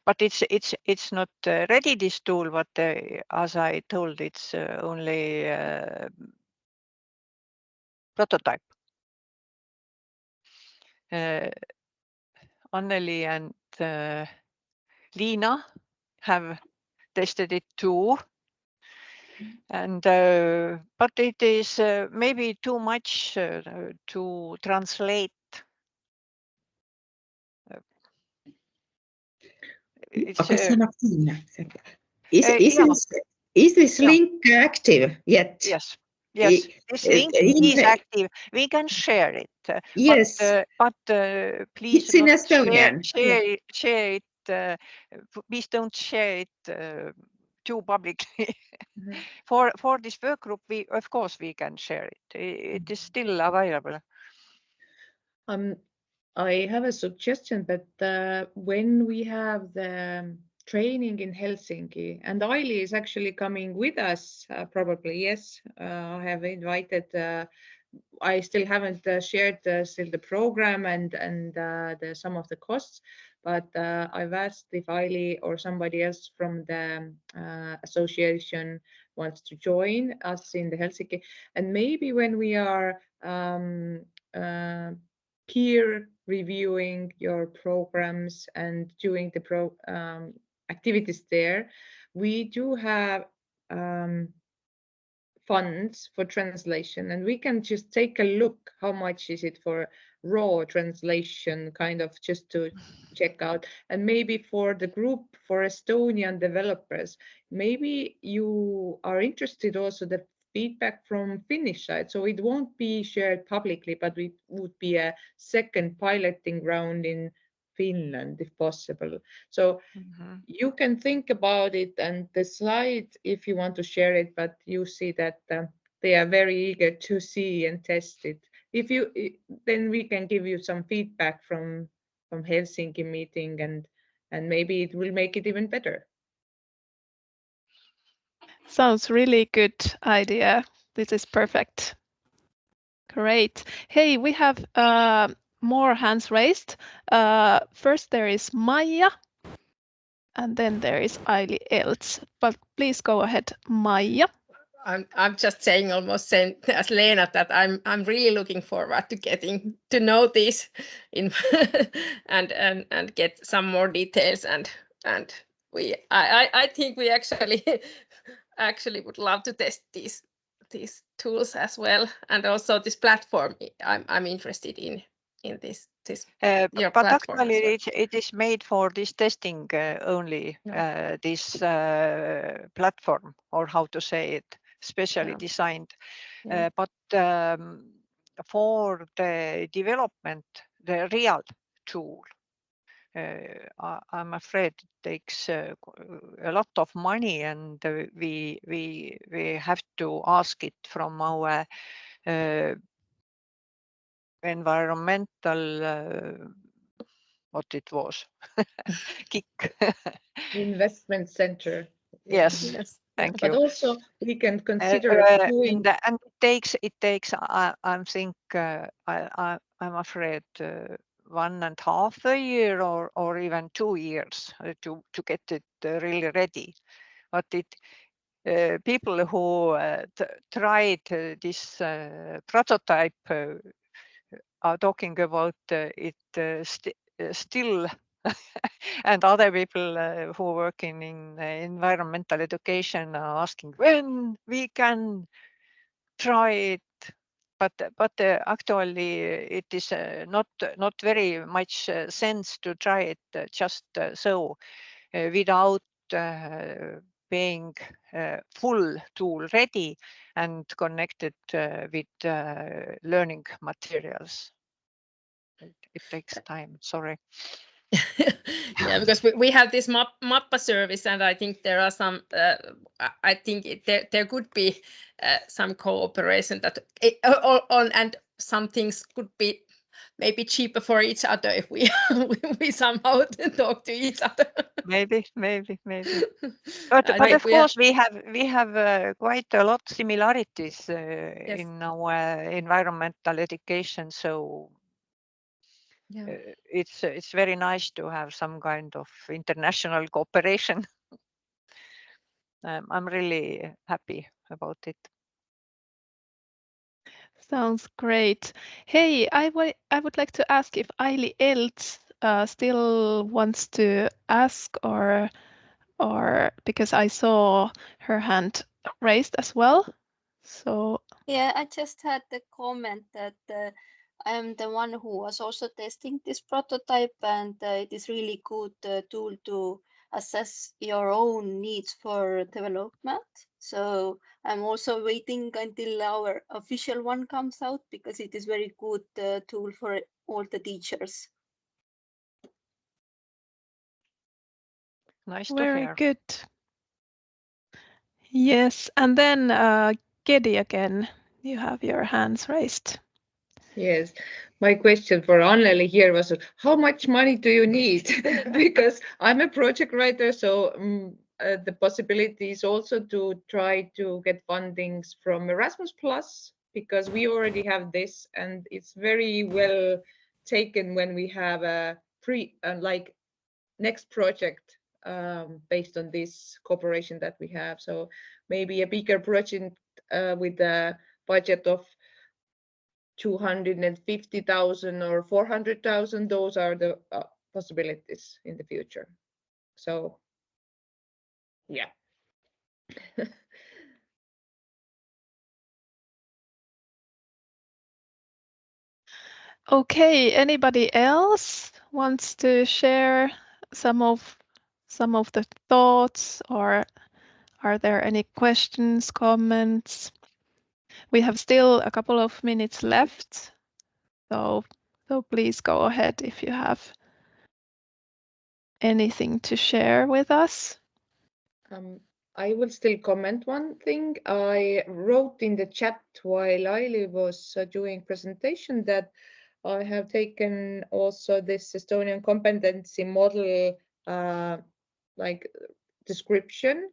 but it's not ready, this tool, but as I told, it's only prototype. Anneli and Liina have tested it too, and but it is maybe too much to translate. Is this link active yet? Yes. Yes, this link is active. We can share it. Yes, but please it's in not Estonian. share it. Please don't share it too publicly. For this work group, of course we can share it. It is still available. I have a suggestion that when we have the training in Helsinki, and Aili is actually coming with us, probably, yes, I have invited, I still haven't shared still the program and some of the costs, but I've asked if Aili or somebody else from the association wants to join us in the Helsinki. And maybe when we are peer reviewing your programs and doing the activities there, we do have funds for translation, and we can just take a look how much is it for raw translation, kind of just to check out. And maybe for the group for Estonian developers, maybe you are interested also the feedback from Finnish side, so it won't be shared publicly, but it would be a second piloting ground in Finland if possible. So you can think about it and decide if you want to share it, but you see that they are very eager to see and test it. If you, then we can give you some feedback from Helsinki meeting, and maybe it will make it even better. Sounds really good idea. This is perfect. Great. Hey, we have more hands raised. First there is Maija, and then there is Aili else. But please go ahead, Maija. I'm just saying almost same as Leena, that I'm really looking forward to getting to know this in and get some more details, and I think we actually would love to test these tools as well, and also this platform. I'm interested in this your but platform actually as well. it is made for this testing only, this platform, or how to say it, specially designed. But for the development, the real tool, I'm afraid it takes a lot of money, and we have to ask it from our environmental what it was kick. Investment center. Yes, Yes. thank But you. also we can consider doing. And it takes. I'm I'm afraid 1.5 years or even 2 years to get it really ready. But people who tried this prototype are talking about it still. And other people who work in environmental education are asking when we can try it. But actually it is not very much sense to try it just so without being full tool ready and connected with learning materials. It takes time. Sorry. Yeah, because we have this Mappa service, and I think there are some. I think there could be some cooperation that on and some things could be maybe cheaper for each other if we we somehow talk to each other. Maybe. But of course we have quite a lot similarities Yes. in our environmental education. So Yeah. it's very nice to have some kind of international cooperation. I'm really happy about it. Sounds great. Hey, I would like to ask if Aili else still wants to ask, or because I saw her hand raised as well. So Yeah, I just had the comment that I'm the one who was also testing this prototype, and it is really good tool to assess your own needs for development. So I'm also waiting until our official one comes out, because it is very good tool for all the teachers. Nice to very hear. good. Yes, and then Gedi again, you have your hands raised. Yes, my question for Anneli here was, how much money do you need? Because I'm a project writer, so the possibility is also to try to get fundings from Erasmus Plus, because we already have this, and it's very well taken when we have a like next project based on this cooperation that we have. So maybe a bigger project with a budget of 250,000 or 400,000, those are the possibilities in the future. So yeah. Okay, anybody else wants to share some of the thoughts, or are there any questions, comments? We have still a couple of minutes left, so please go ahead if you have anything to share with us. I will still comment one thing. I wrote in the chat while Aili was doing presentation that I have taken also this Estonian competency model like description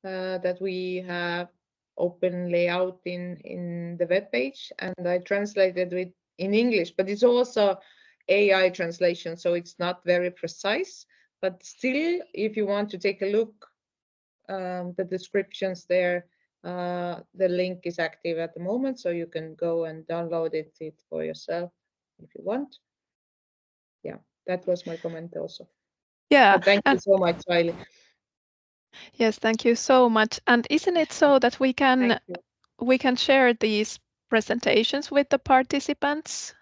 that we have open layout in the web page, and I translated it in English, but it's also AI translation, so it's not very precise. But still, if you want to take a look, the descriptions there, the link is active at the moment, so you can go and download it for yourself if you want. Yeah, that was my comment also. Yeah, but thank you so much, Aili. Yes, thank you so much. And isn't it so that we can share these presentations with the participants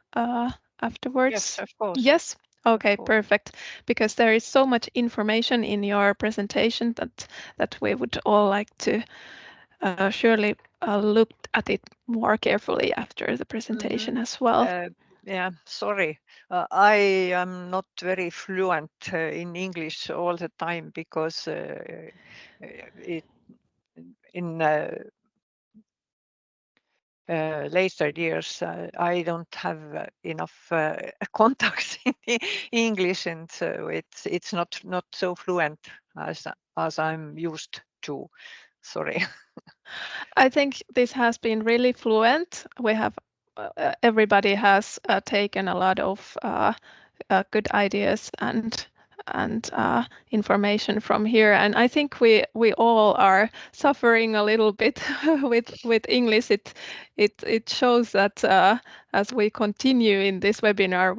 afterwards? Yes, of course. Yes. Okay, course. perfect. Because there is so much information in your presentation that we would all like to surely look at it more carefully after the presentation as well. Yeah, sorry. I am not very fluent in English all the time because in later years I don't have enough contacts in English, and so it's not so fluent as I'm used to. Sorry. I think this has been really fluent. We have everybody has taken a lot of good ideas and information from here, and I think we all are suffering a little bit with English. It shows that as we continue in this webinar,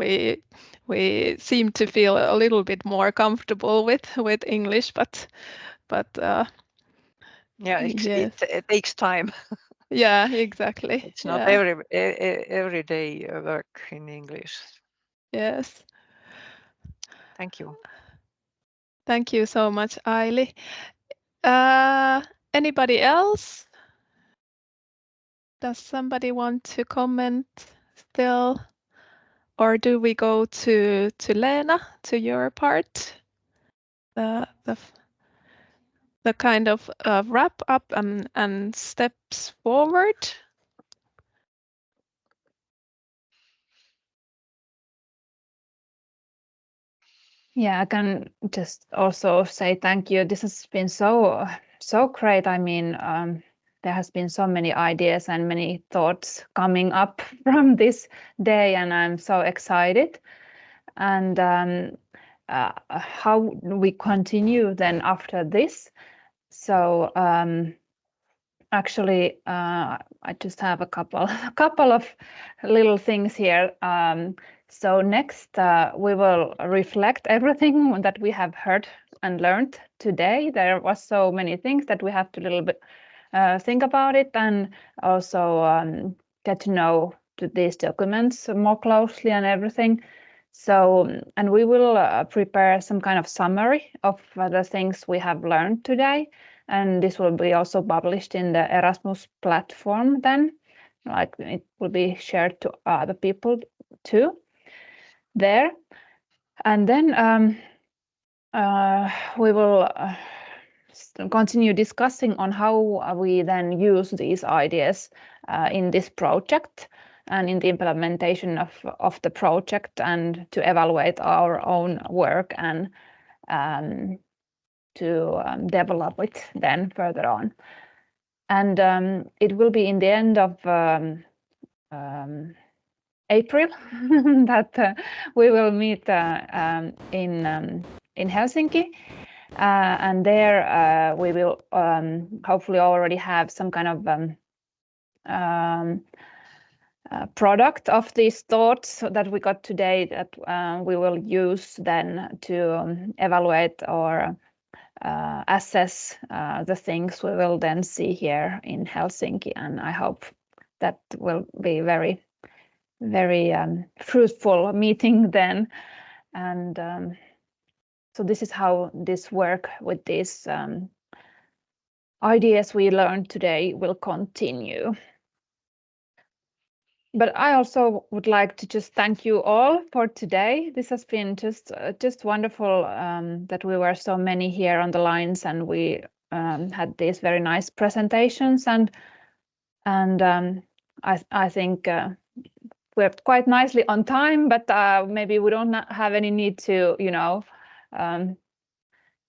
we seem to feel a little bit more comfortable with English, but Yeah, yes. it takes time. Yeah, exactly. It's not Yeah. every day work in English. Yes. Thank you. Thank you so much, Aili. Anybody else? Does somebody want to comment still? Or do we go to Lena, to your part? The kind of wrap up and steps forward? Yeah, I can just also say thank you. This has been so great. I mean, there has been so many ideas and many thoughts coming up from this day, and I'm so excited. And how we continue then after this? So actually, I just have a couple of little things here. So next, we will reflect everything that we have heard and learned today. There was so many things that we have to little bit think about it, and also get to know these documents more closely and everything. So, and we will prepare some kind of summary of the things we have learned today. And this will be also published in the Erasmus platform then, like it will be shared to other people too there. And then we will continue discussing on how we then use these ideas in this project and in the implementation of the project, and to evaluate our own work and to develop it then further on. And it will be in the end of April that we will meet in Helsinki. And there we will hopefully already have some kind of product of these thoughts that we got today that we will use then to evaluate or assess the things we will then see here in Helsinki. And I hope that will be very fruitful meeting then. And so this is how this work with these ideas we learned today will continue. But I also would like to just thank you all for today. This has been just wonderful that we were so many here on the lines, and we had these very nice presentations, and I think we're quite nicely on time, but maybe we don't have any need to,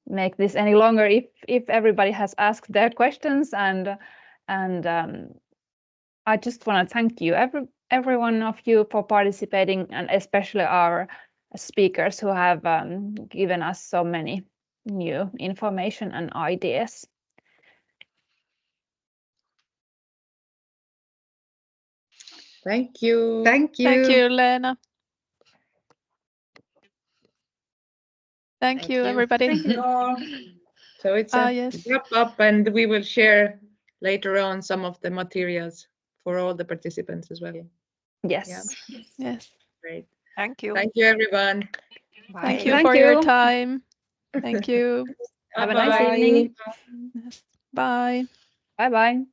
make this any longer if everybody has asked their questions. And I just want to thank you, every one of you, for participating, and especially our speakers who have given us so many new information and ideas. Thank you. Thank you. Thank you, Lena. Thank Thank you, you. everybody. Thank you all. So it's a Yes. wrap up, and we will share later on some of the materials for all the participants as well. Yes. Yeah. Yes. Great. Thank you. Thank you, everyone. Thank you Thank for your you. time. Thank you. Have a nice Bye. evening. Yes. Bye. Bye bye.